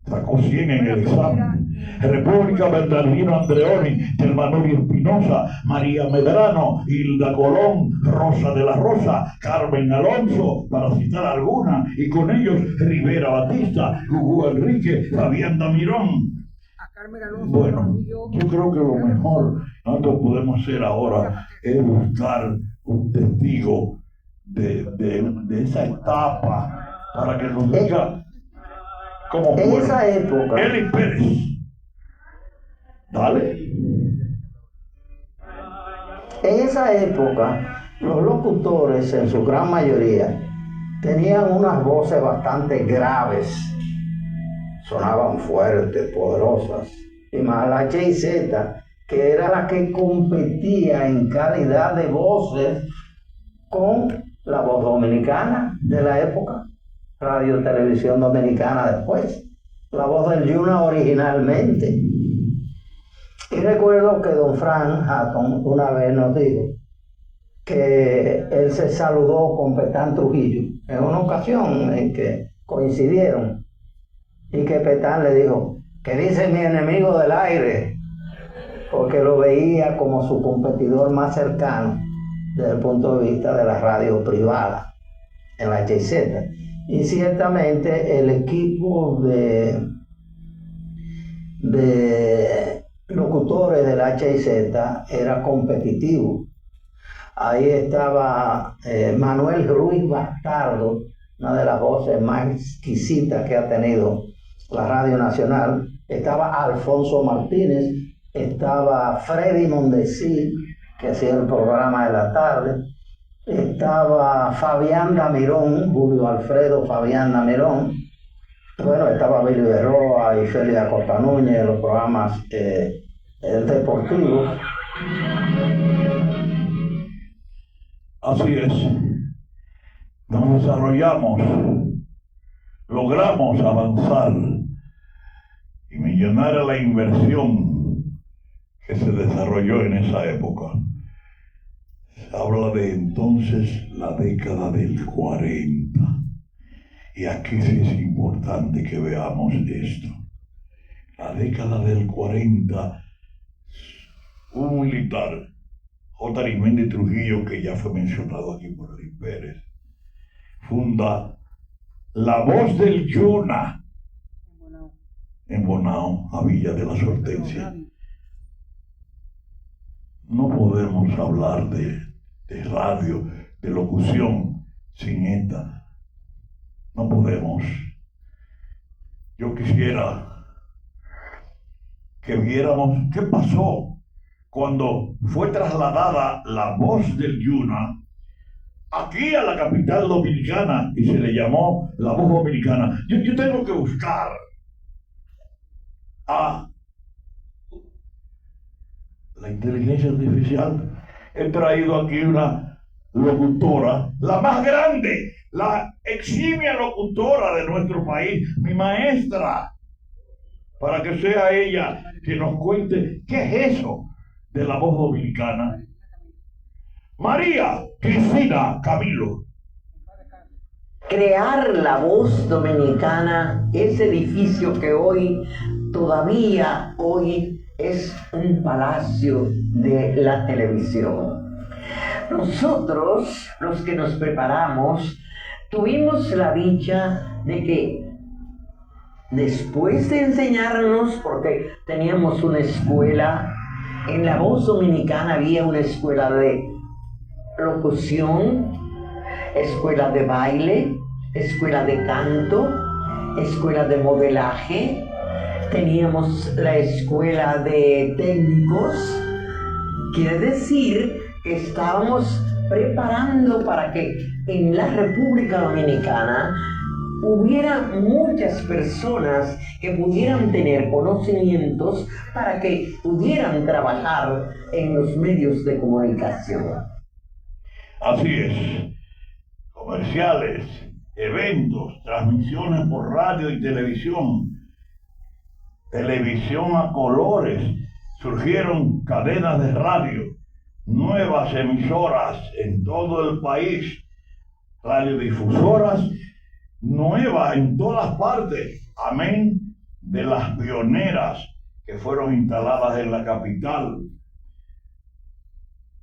Sacó 100 en el examen. República Bernardino Andreoni, Germanuri Espinosa, María Medrano, Hilda Colón, Rosa de la Rosa, Carmen Alonso, para citar alguna, y con ellos Rivera Batista, Hugo Enrique, Fabián Damirón. Bueno, yo creo que lo mejor nosotros podemos hacer ahora es buscar un testigo de esa etapa para que nos diga cómo fue. En esa época. Eli Pérez. Dale. En esa época, los locutores, en su gran mayoría, tenían unas voces bastante graves. Sonaban fuertes, poderosas. Y más la H&Z, que era la que competía en calidad de voces con la voz dominicana de la época, Radio Televisión Dominicana después, la voz del Yuna originalmente. Y recuerdo que don Frank Hatton una vez nos dijo que él se saludó con Petán Trujillo en una ocasión en que coincidieron, y que Petán le dijo: ¿qué dice mi enemigo del aire? Porque lo veía como su competidor más cercano desde el punto de vista de la radio privada en la H&Z. Y ciertamente el equipo de locutores de la H&Z era competitivo. Ahí estaba Manuel Ruiz Bastardo, una de las voces más exquisitas que ha tenido la Radio Nacional. Estaba Alfonso Martínez, estaba Freddy Mondesí, que hacía el programa de la tarde, estaba Fabián Damirón, Julio Alfredo Fabián Damirón, bueno, estaba Billy Berroa y Félix Acosta Núñez en los programas deportivos. Así es. Nos desarrollamos, logramos avanzar y millonaria la inversión que se desarrolló en esa época. Se habla de entonces la década del 40. Y aquí sí es importante que veamos esto. La década del 40, un militar, J. Arismendi Trujillo, que ya fue mencionado aquí por Luis Pérez, funda La Voz del Yuna en Bonao, a Villa de las Hortensias. No podemos hablar de radio, de locución, sin esta. No podemos. Yo quisiera que viéramos qué pasó cuando fue trasladada La Voz del Yuna aquí a la capital dominicana y se le llamó La Voz Dominicana. Yo tengo que buscar a la inteligencia artificial. He traído aquí una locutora, la más grande, la eximia locutora de nuestro país, mi maestra, para que sea ella que nos cuente qué es eso de La Voz Dominicana. María Cristina Camilo. Crear La Voz Dominicana, ese edificio que todavía hoy es un palacio de la televisión. Nosotros, los que nos preparamos, tuvimos la dicha de que después de enseñarnos, porque teníamos una escuela, en La Voz Dominicana había una escuela de locución, escuela de baile, escuela de canto, escuela de modelaje, teníamos la escuela de técnicos. Quiere decir que estábamos preparando para que en la República Dominicana hubiera muchas personas que pudieran tener conocimientos para que pudieran trabajar en los medios de comunicación. Así es. Comerciales, eventos, transmisiones por radio y televisión, televisión a colores, surgieron cadenas de radio, nuevas emisoras en todo el país, radiodifusoras nuevas en todas partes, amén de las pioneras que fueron instaladas en la capital,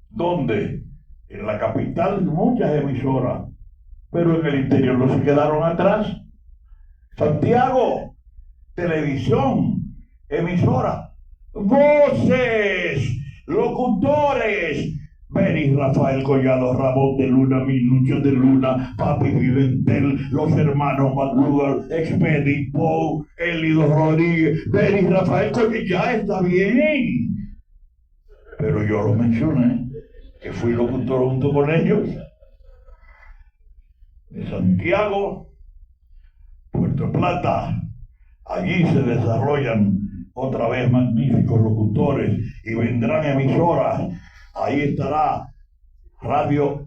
donde en la capital muchas emisoras, pero en el interior no se quedaron atrás. Santiago, televisión, emisora, voces, locutores, Benny Rafael Collado, Ramón de Luna, Minucho de Luna, Papi Pimentel, los hermanos McDougall, Expedi Poe, Elido Rodríguez, Benny Rafael Collado, ya está bien. Pero yo lo mencioné, que fui locutor junto con ellos. De Santiago, Puerto Plata, allí se desarrollan otra vez magníficos locutores y vendrán emisoras. Ahí estará radio,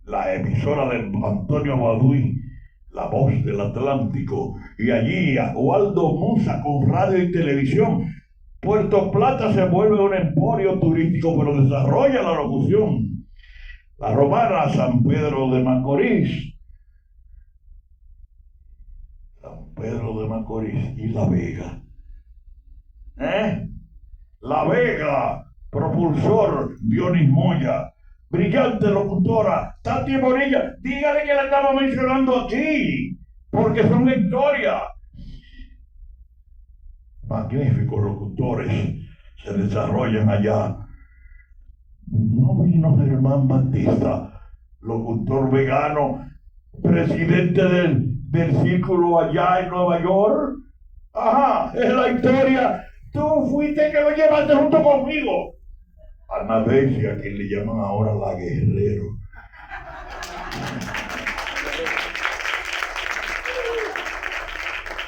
la emisora de Antonio Baduy, La Voz del Atlántico, y allí a Waldo Musa con radio y televisión. Puerto Plata se vuelve un emporio turístico, pero desarrolla la locución. La Romana, San Pedro de Macorís, y La Vega. La Vega, propulsor, Dionis Moya, brillante locutora, Tati Morilla, dígale que la estamos mencionando aquí, porque son la historia. Magníficos locutores se desarrollan allá. No vino Germán Batista, locutor vegano, presidente del círculo allá en Nueva York. Ajá, es la historia. Tú fuiste que lo llevaste junto conmigo. Ana Decia, que le llaman ahora la Guerrero.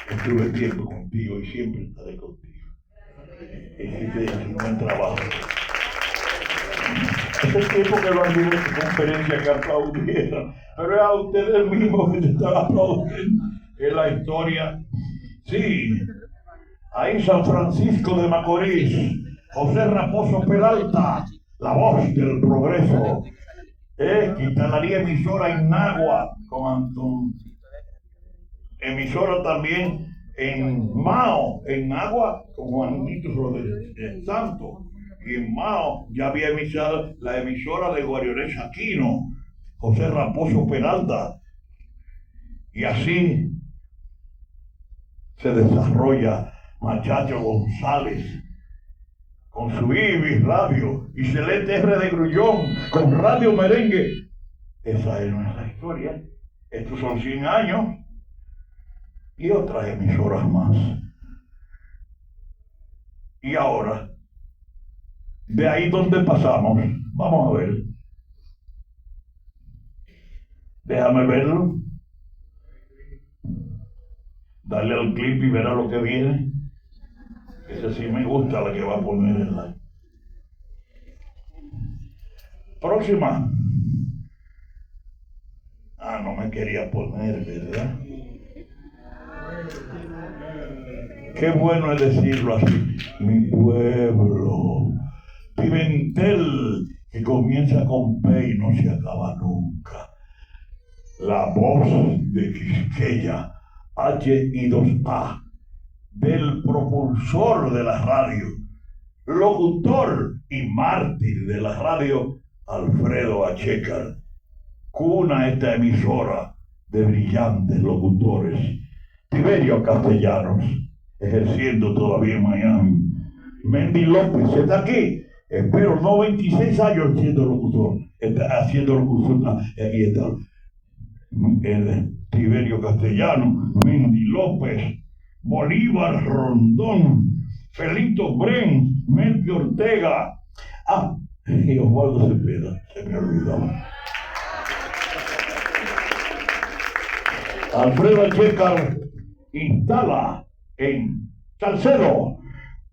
Estuve tiempo contigo y siempre estaré contigo. Hiciste un buen trabajo. Es el tiempo que lo ayudé en tu conferencia que aplaudieron, pero es a ustedes mismos que te están aplaudiendo. Es la historia. Sí, ahí San Francisco de Macorís, José Raposo Peralta, la voz del progreso. Quintanaría emisora en Nagua con emisora también en Mao, en Agua, con Juanito Rodríguez Santos. Y en Mao ya había emisado la emisora de Guariones Aquino, José Raposo Peralta. Y así se desarrolla Machacho González con su Ibis Radio y Celeste R. de Grullón con Radio Merengue. Esa es nuestra historia. Estos son 100 años y otras emisoras más. Y ahora, de ahí donde pasamos, vamos a ver. Déjame verlo. Dale al clip y verá lo que viene. Ese sí me gusta, la que va a poner en la próxima. No me quería poner, ¿verdad? Qué bueno es decirlo así. Mi pueblo. Pimentel, que comienza con P y no se acaba nunca. La voz de Quisqueya, H-I-2-A, del propulsor de la radio, locutor y mártir de la radio, Alfredo Achécar. Cuna esta emisora de brillantes locutores. Tiberio Castellanos, ejerciendo todavía en Miami. Mendy López está aquí, espero no 26 años siendo locutor, está haciendo locución. Aquí está Tiberio Castellanos, Mendy López, Bolívar Rondón, Felito Bren, Melvio Ortega, y Osvaldo Cepeda, se me olvidaba. Alfredo Achécar instala en Salcedo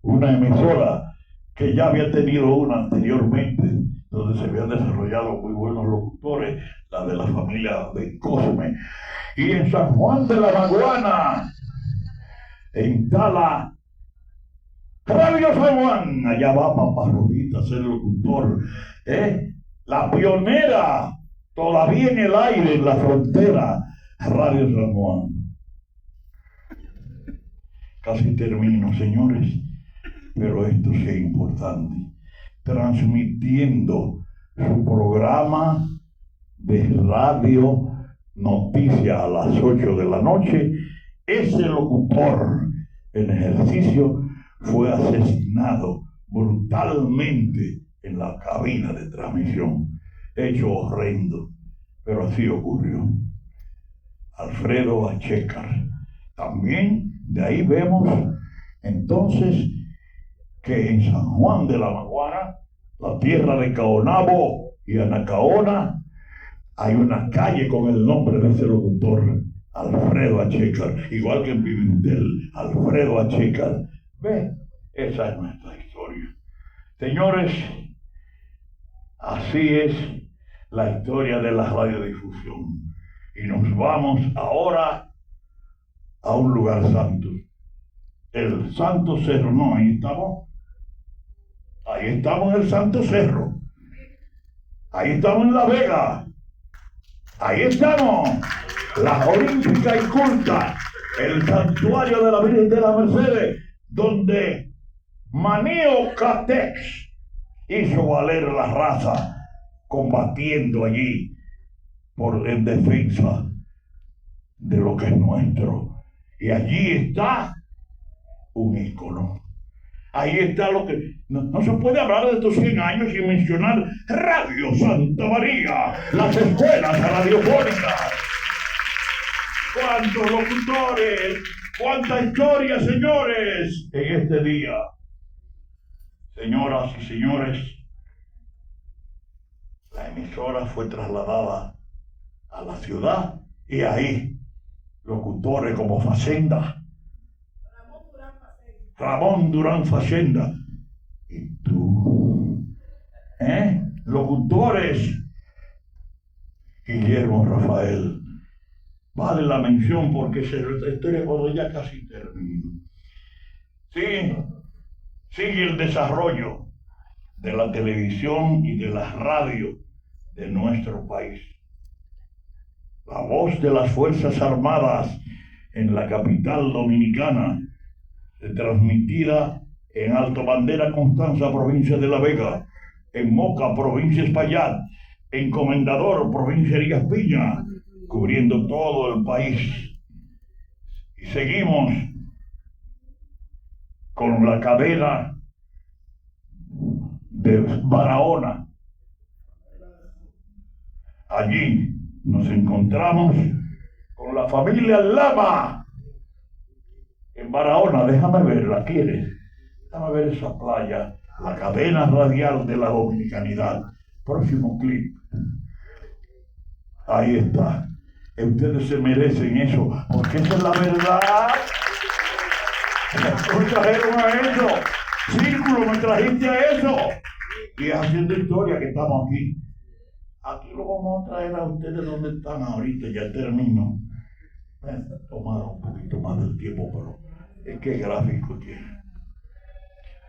una emisora que ya había tenido una anteriormente, donde se habían desarrollado muy buenos locutores, la de la familia de Cosme. Y en San Juan de la Maguana instala Radio San Juan. Allá va Papá Rodita a ser locutor. La pionera, todavía en el aire, en la frontera, Radio San Juan. Casi termino, señores, pero esto sí es importante. Transmitiendo su programa de radio Noticia a las 8 de la noche, ese locutor en ejercicio fue asesinado brutalmente en la cabina de transmisión. Hecho horrendo, pero así ocurrió. Alfredo Achécar. También de ahí vemos entonces que en San Juan de la Maguana, la tierra de Caonabo y Anacaona, hay una calle con el nombre de ese locutor, Alfredo Achécar, igual que en Pimentel, Alfredo Achécar. Ve, esa es nuestra historia. Señores, así es la historia de la radiodifusión. Y nos vamos ahora a un lugar santo. El Santo Cerro, no, ahí estamos. Ahí estamos en el Santo Cerro. Ahí estamos en La Vega. Ahí estamos. La Olímpica y Culta, el santuario de la Virgen de la Mercedes, donde Manio Catex hizo valer la raza, combatiendo allí en defensa de lo que es nuestro. Y allí está un ícono. Ahí está lo que... No se puede hablar de estos 100 años sin mencionar Radio Santa María, las escuelas radiofónicas. ¡Cuántos locutores! ¡Cuánta historia, señores! En este día, señoras y señores, la emisora fue trasladada a la ciudad y ahí locutores como Facenda, Ramón Durán Facenda, y tú, locutores, Guillermo Rafael. Vale la mención porque esta historia cuando ya casi termino. Sí, sigue el desarrollo de la televisión y de la radio de nuestro país. La voz de las Fuerzas Armadas en la capital dominicana, transmitida en Alto Bandera, Constanza, provincia de La Vega, en Moca, provincia de Espaillat, en Comendador, provincia de Elías Piña, cubriendo todo el país. Y seguimos con la cadena de Barahona. Allí nos encontramos con la familia Lama en Barahona. Déjame verla, ¿quieres? Déjame ver esa playa, la cadena radial de la dominicanidad. Próximo clip. Ahí está. Ustedes se merecen eso, porque esa es la verdad. Me trajeron a eso. Círculo, me trajiste a eso. Y haciendo historia que estamos aquí. Aquí lo vamos a traer a ustedes donde están ahorita. Ya termino. Tomaron un poquito más del tiempo, pero es que gráfico tiene.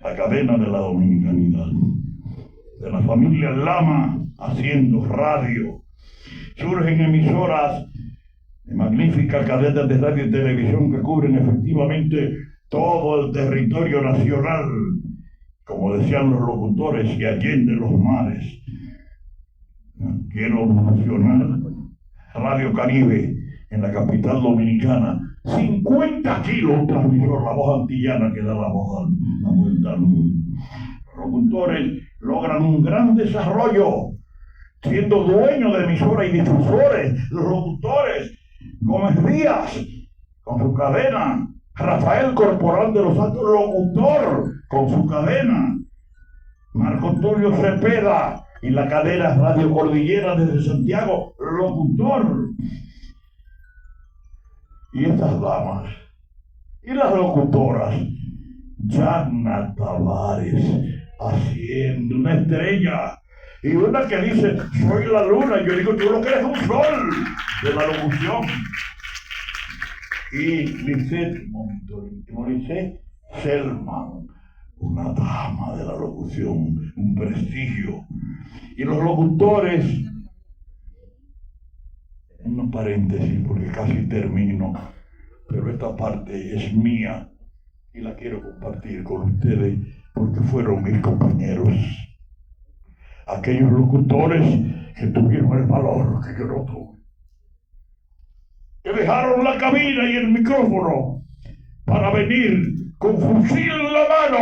La cadena de la dominicanidad. De la familia Lama haciendo radio. Surgen emisoras de magníficas cadenas de radio y televisión que cubren efectivamente todo el territorio nacional, como decían los locutores, y allende los mares. Quiero mencionar Radio Caribe en la capital dominicana. 50 kilos transmisor, la voz antillana que da la voz a la vuelta al mundo. Los locutores logran un gran desarrollo, siendo dueños de emisoras y difusores. Los locutores, Gómez Díaz, con su cadena, Rafael Corporal de los Santos, locutor, con su cadena, Marco Tulio Cepeda y la cadena Radio Cordillera desde Santiago, locutor. Y estas damas, y las locutoras, Yana Tavares, haciendo una estrella, y una que dice, soy la luna, yo digo, tú lo que eres un sol de la locución. Y Lisette Selman, una dama de la locución, un prestigio. Y los locutores, unos paréntesis porque casi termino, pero esta parte es mía y la quiero compartir con ustedes porque fueron mis compañeros. Aquellos locutores que tuvieron el valor que yo no tuve, que dejaron la cabina y el micrófono para venir con fusil en la mano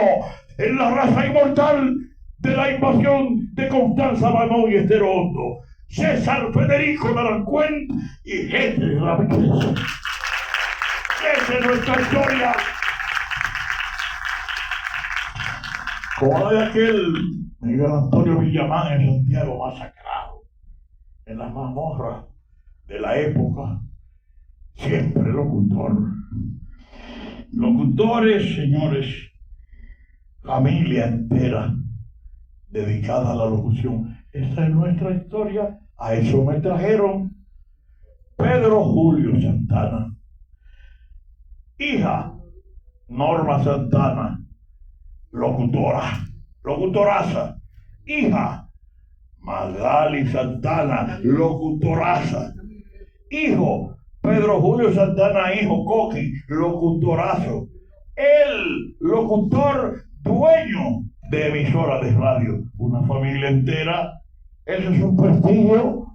en la raza inmortal de la invasión de Constanza, Mamón y Estero Hondo, César Federico Narancuén y Henry Ramírez. Esa es nuestra historia. Como de aquel Miguel Antonio Villamán en Santiago masacrado, en las mazmorras de la época, siempre locutor. Locutores, señores, familia entera dedicada a la locución. Esta es nuestra historia. A eso me trajeron. Pedro Julio Santana, hija Norma Santana, locutoraza. Hija Magali Santana, locutoraza. Hijo Pedro Julio Santana, hijo Coqui, locutorazo. El locutor dueño de emisora de radio. Una familia entera. Eso es un prestigio.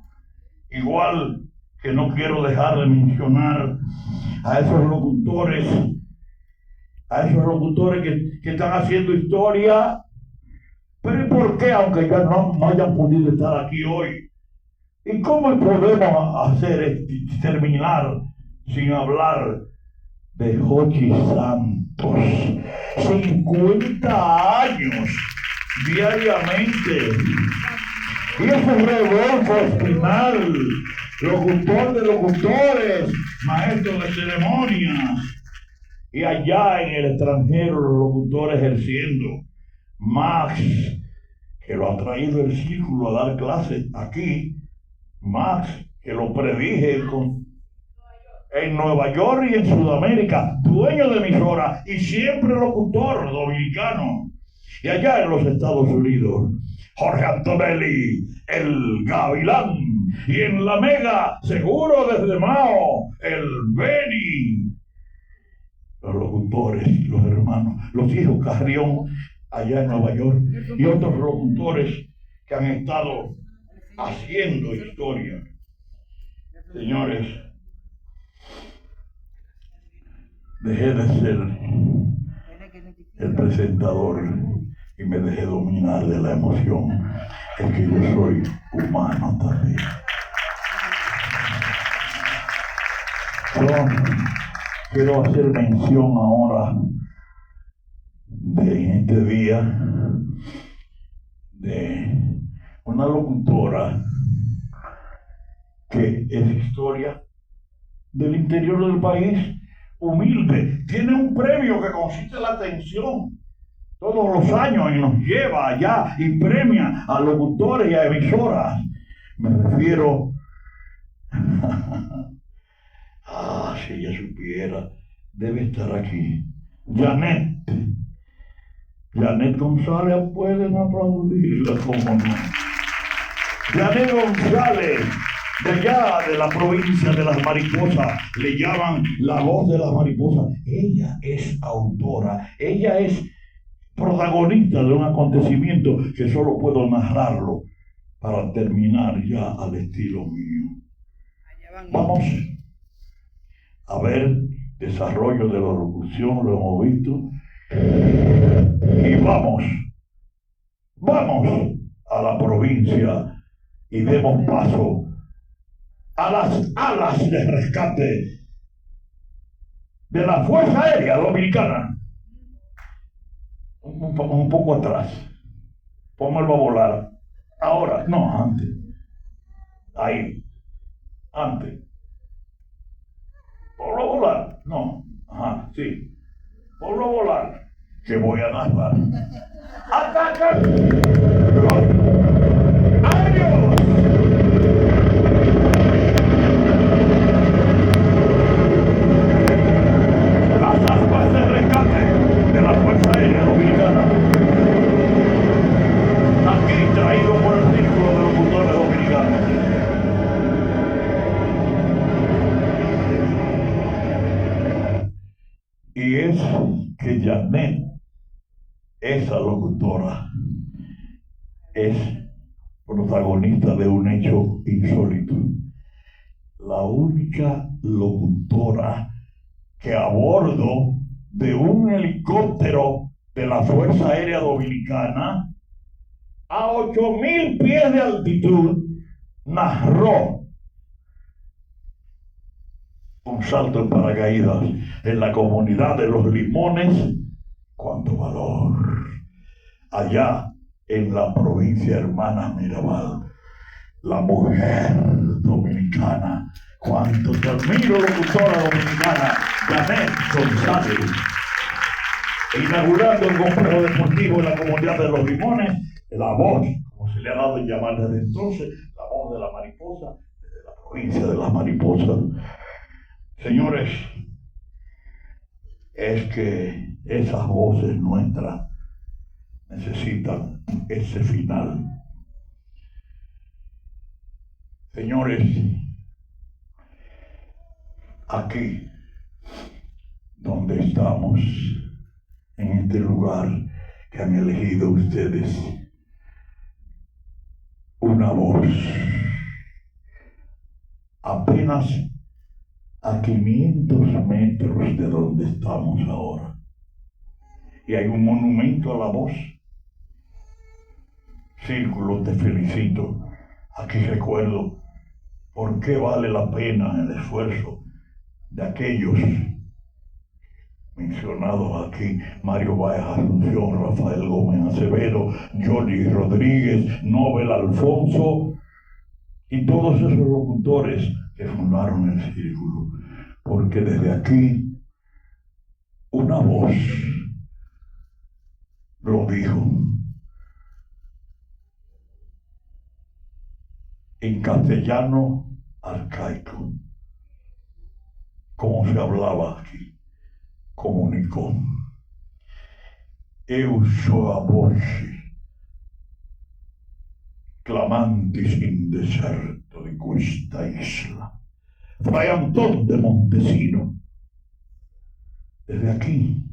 Igual que no quiero dejar de mencionar a esos locutores que están haciendo historia. Pero ¿y por qué, aunque ya no hayan podido estar aquí hoy? ¿Y cómo podemos hacer terminar sin hablar de Jochi Santos? 50 años diariamente. Y ese Rodolfo Espinal, locutor de locutores, maestro de ceremonias. Y allá en el extranjero los locutores ejerciendo. Max, que lo ha traído el círculo a dar clases aquí. Max, que lo predije en Nueva York y en Sudamérica, dueño de emisora y siempre locutor dominicano. Y allá en los Estados Unidos, Jorge Antonelli, el Gavilán. Y en la Mega, seguro desde Mao, el Beni. los locutores, los hermanos, los hijos Carrión allá en Nueva York y otros locutores que han estado haciendo historia. Señores, dejé de ser el presentador y me dejé dominar de la emoción. Es que yo soy humano también. Yo quiero hacer mención ahora de este día de una locutora que es historia del interior del país, humilde, tiene un premio que consiste en la atención todos los años y nos lleva allá y premia a locutores y a emisoras. Me refiero si ella supiera, debe estar aquí. Janet González, pueden aplaudirla, cómo no. Janet González, de allá de la provincia de las mariposas, le llaman la voz de las mariposas. Ella es autora, ella es protagonista de un acontecimiento que solo puedo narrarlo para terminar ya al estilo mío. Vamos a ver desarrollo de la locución, lo hemos visto, y vamos a la provincia y demos paso a las alas de rescate de la Fuerza Aérea Dominicana. Un poco atrás, póngalo a volar. Ahora, no, antes. Ahí, antes. Ponlo a volar. No, ajá, sí. Ponlo a volar. Que voy a narrar. ¡Atacan! ¡Aéreos! Las aspas de rescate de la Fuerza Aérea Dominicana. Aquí traído por el Círculo de Locutores Dominicanos. Y es que Janet, esa locutora, es protagonista de un hecho insólito. La única locutora que a bordo de un helicóptero de la Fuerza Aérea Dominicana a 8,000 pies de altitud narró un salto en paracaídas en la comunidad de Los Limones. ¡Cuánto valor! Allá en la provincia hermana Mirabal, la mujer dominicana. ¡Cuánto te admiro, locutora dominicana! Janet González, inaugurando el complejo deportivo en la comunidad de Los Limones, la voz, como se le ha dado en llamar desde entonces, la voz de la mariposa, desde la provincia de las mariposas. Señores, es que esas voces nuestras necesitan ese final. Señores, aquí donde estamos, en este lugar que han elegido ustedes, una voz apenas a 500 metros de donde estamos ahora. Y hay un monumento a la voz. Círculo, te felicito. Aquí recuerdo por qué vale la pena el esfuerzo de aquellos mencionados aquí: Mario Báez Asunción, Rafael Gómez Acevedo, Johnny Rodríguez, Nobel Alfonso y todos esos locutores que fundaron el Círculo, porque desde aquí una voz lo dijo en castellano arcaico, como se hablaba aquí, comunicó: Eu sou a voce clamantis in deserto di questa isla, Fray Antón de Montesino. desde aquí.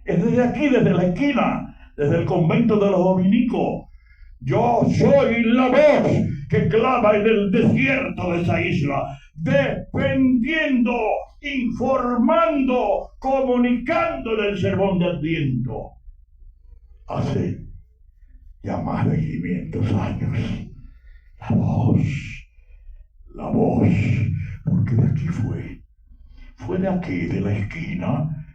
Es desde aquí, desde la esquina, desde el convento de los dominicos. Yo soy la voz que clama en el desierto de esa isla, defendiendo, informando, comunicando en el sermón de Adviento. Hace ya más de 500 años. La voz, porque de aquí fue de aquí, de la esquina,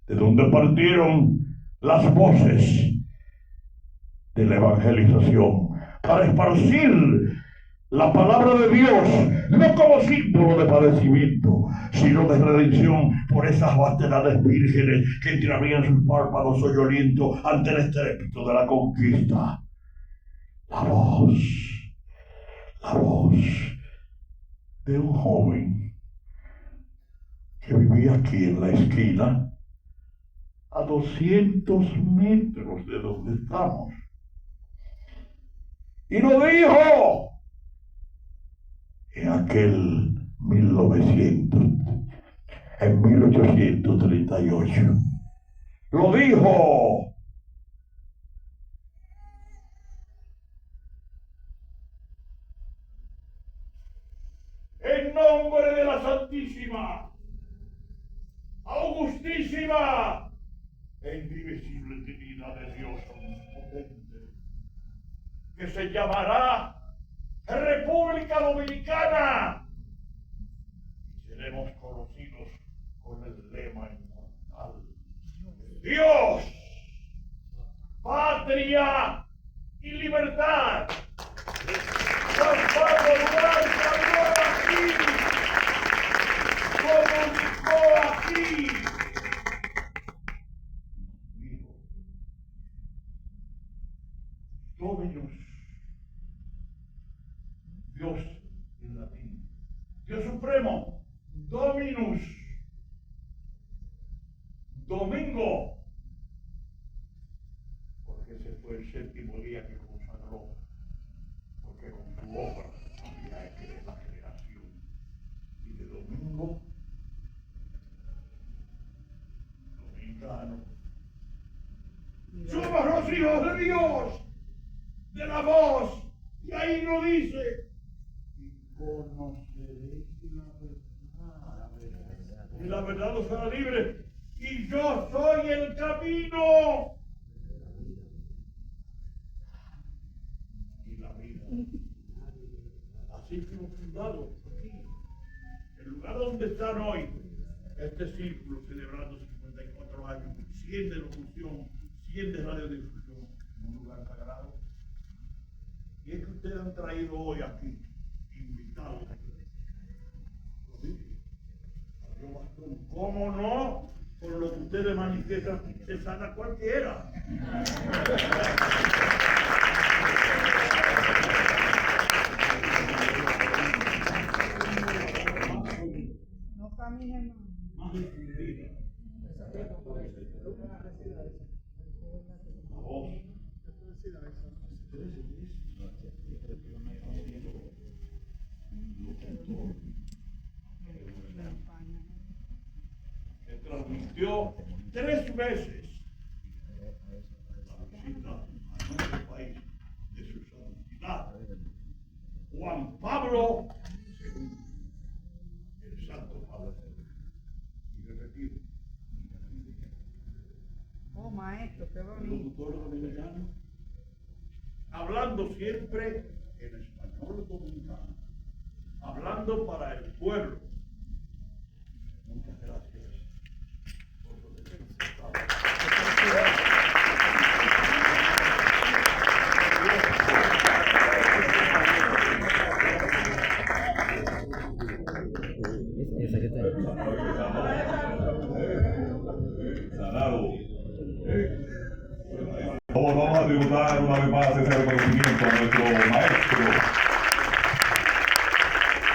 de donde partieron las voces de la evangelización para esparcir la palabra de Dios, no como símbolo de padecimiento, sino de redención por esas vastedades vírgenes que entreabrían sus párpados soñolientos ante el estrépito de la conquista. La voz de un joven que vivía aquí en la esquina, a 200 metros de donde estamos. Y lo dijo en aquel 1838. Lo dijo. En nombre de la Santísima, Augustísima e indivisible Trinidad de Dios Omnipotente, que se llamará República Dominicana, y seremos conocidos con el lema inmortal: Dios, patria y libertad. San Pablo Duarte habló aquí, comunicó aquí. Dijo: Dominus, Dios en latín, Dios supremo, Dominus, domingo, porque ese fue el séptimo día que consagró, porque con su obra había hecho la creación, y de domingo, dominicano, somos los hijos de Dios, de la voz, y ahí lo dice: conoceréis la verdad, y la verdad os hará libre, y yo soy el camino y la vida. Así fuimos fundados aquí, el lugar donde están hoy, este círculo celebrando 54 años, 100 de locución, 100 de radiodifusión, en un lugar sagrado. Y es que ustedes han traído hoy aquí invitados. Lo dije, abrió bastón. ¿Cómo no? Con lo que ustedes manifiestan, se sana cualquiera. No caminen más. La voz. Se transmitió 3 veces la visita a nuestro país de su santidad Juan Pablo II, el Santo Padre. Y repetido. Oh, maestro, qué El bonito. locutor dominicano, hablando siempre en español dominicano, hablando para el pueblo. Muchas gracias por lo que se Sanado. Vamos a tributar una vez más ese reconocimiento a nuestro maestro,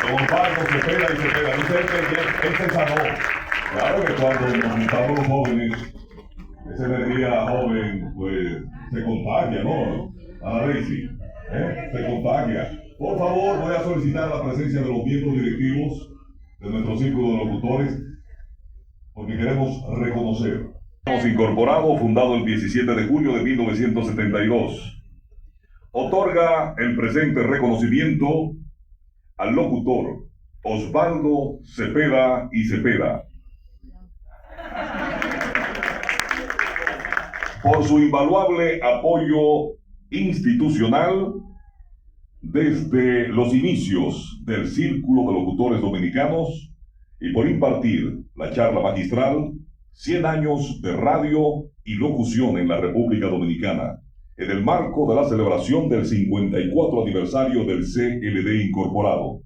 don Pablo Cepeda y Cepeda. Dice que él se sanó. Claro que cuando nos juntamos los jóvenes, esa energía joven, pues se contagia, ¿no? Ana Daisy, se contagia. Por favor, voy a solicitar la presencia de los miembros directivos de nuestro círculo de locutores. porque queremos reconocer. Hemos incorporado, fundado el 17 de julio de 1972. Otorga el presente reconocimiento al locutor Osvaldo Cepeda y Cepeda por su invaluable apoyo institucional desde los inicios del Círculo de Locutores Dominicanos y por impartir la charla magistral 100 años de radio y locución en la República Dominicana, en el marco de la celebración del 54 aniversario del CLD Incorporado,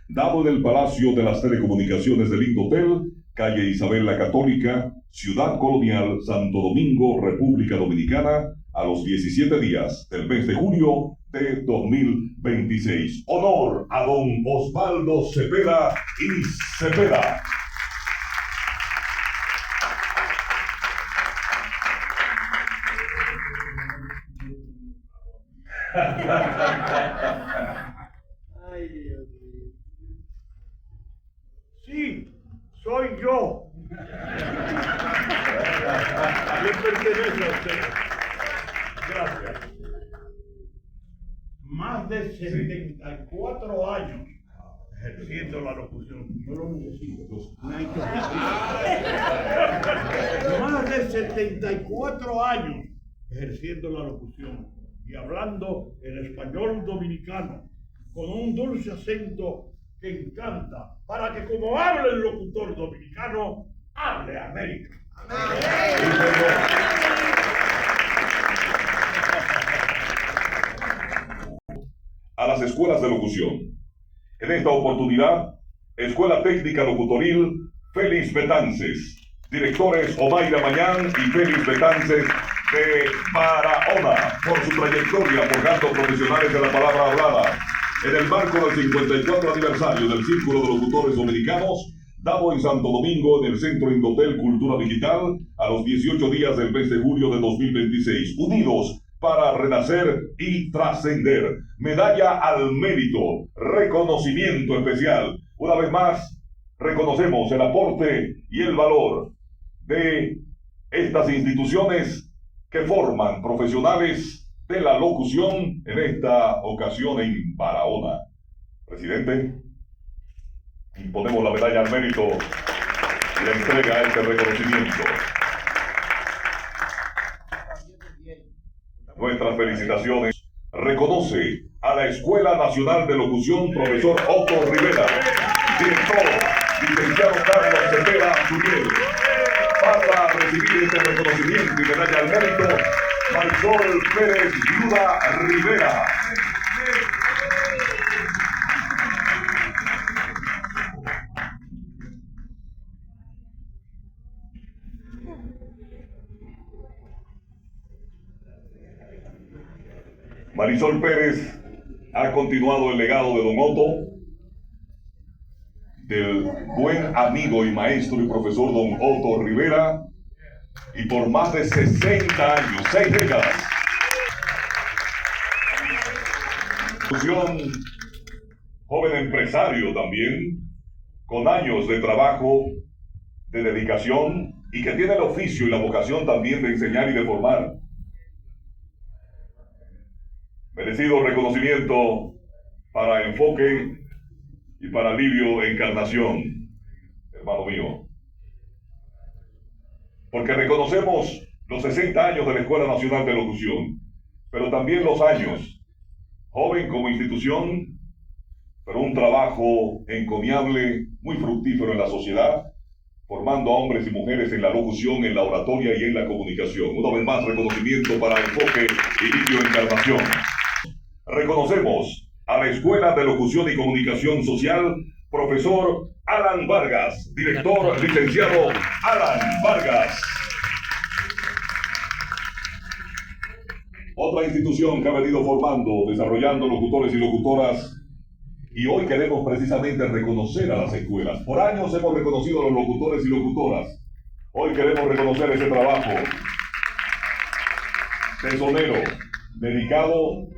dado en el Palacio de las Telecomunicaciones del Indotel, calle Isabel la Católica, Ciudad Colonial, Santo Domingo, República Dominicana, a los 17 días del mes de junio de 2026. Honor a don Osvaldo Cepeda y Cepeda. Ay, Dios mío. Sí, soy yo. Le pertenece a usted. Gracias. Más de 74 años ejerciendo la locución. Yo lo necesito. Más de 74 años ejerciendo la locución y hablando el español dominicano con un dulce acento que encanta, para que como hable el locutor dominicano, hable América. A las escuelas de locución. En esta oportunidad, Escuela Técnica Locutoril Félix Betances, directores Omaira Mañán y Félix Betances de Barahona, por su trayectoria forjando profesionales de la palabra hablada, en el marco del 54 aniversario del Círculo de Locutores Dominicanos, dado en Santo Domingo en el Centro Indotel Cultura Digital, a los 18 días del mes de julio de 2026, unidos para renacer y trascender. Medalla al mérito, reconocimiento especial. Una vez más, reconocemos el aporte y el valor de estas instituciones que forman profesionales de la locución en esta ocasión en Barahona. Presidente, imponemos la medalla al mérito y la entrega a este reconocimiento. Nuestras felicitaciones. Reconoce a la Escuela Nacional de Locución profesor Otto Rivera, director, licenciado Carlos Cepeda Zuriel. Para recibir este reconocimiento y medalla al mérito, Marisol Pérez Viuda Rivera. Marisol Pérez ha continuado el legado de don Otto, del buen amigo y maestro y profesor don Otto Rivera, y por más de 60 años, 6 décadas. Joven empresario también, con años de trabajo, de dedicación, y que tiene el oficio y la vocación también de enseñar y de formar. Merecido reconocimiento para Enfoque y para Livio Encarnación, hermano mío. Porque reconocemos los 60 años de la Escuela Nacional de Locución, pero también los años, joven como institución, pero un trabajo encomiable, muy fructífero en la sociedad, formando a hombres y mujeres en la locución, en la oratoria y en la comunicación. Una vez más, reconocimiento para Enfoque y Livio Encarnación. Reconocemos a la Escuela de Locución y Comunicación Social, profesor Alan Vargas, director licenciado Alan Vargas. Otra institución que ha venido formando, desarrollando locutores y locutoras, y hoy queremos precisamente reconocer a las escuelas. Por años hemos reconocido a los locutores y locutoras. Hoy queremos reconocer ese trabajo tesonero, dedicado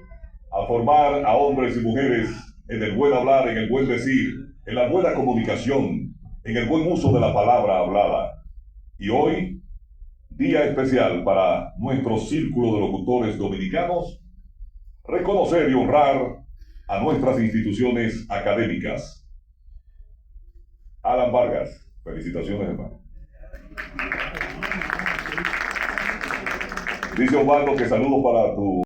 a formar a hombres y mujeres en el buen hablar, en el buen decir, en la buena comunicación, en el buen uso de la palabra hablada. Y hoy, día especial para nuestro círculo de locutores dominicanos, reconocer y honrar a nuestras instituciones académicas. Alan Vargas, felicitaciones, hermano. Dice Osvaldo que saludos para tu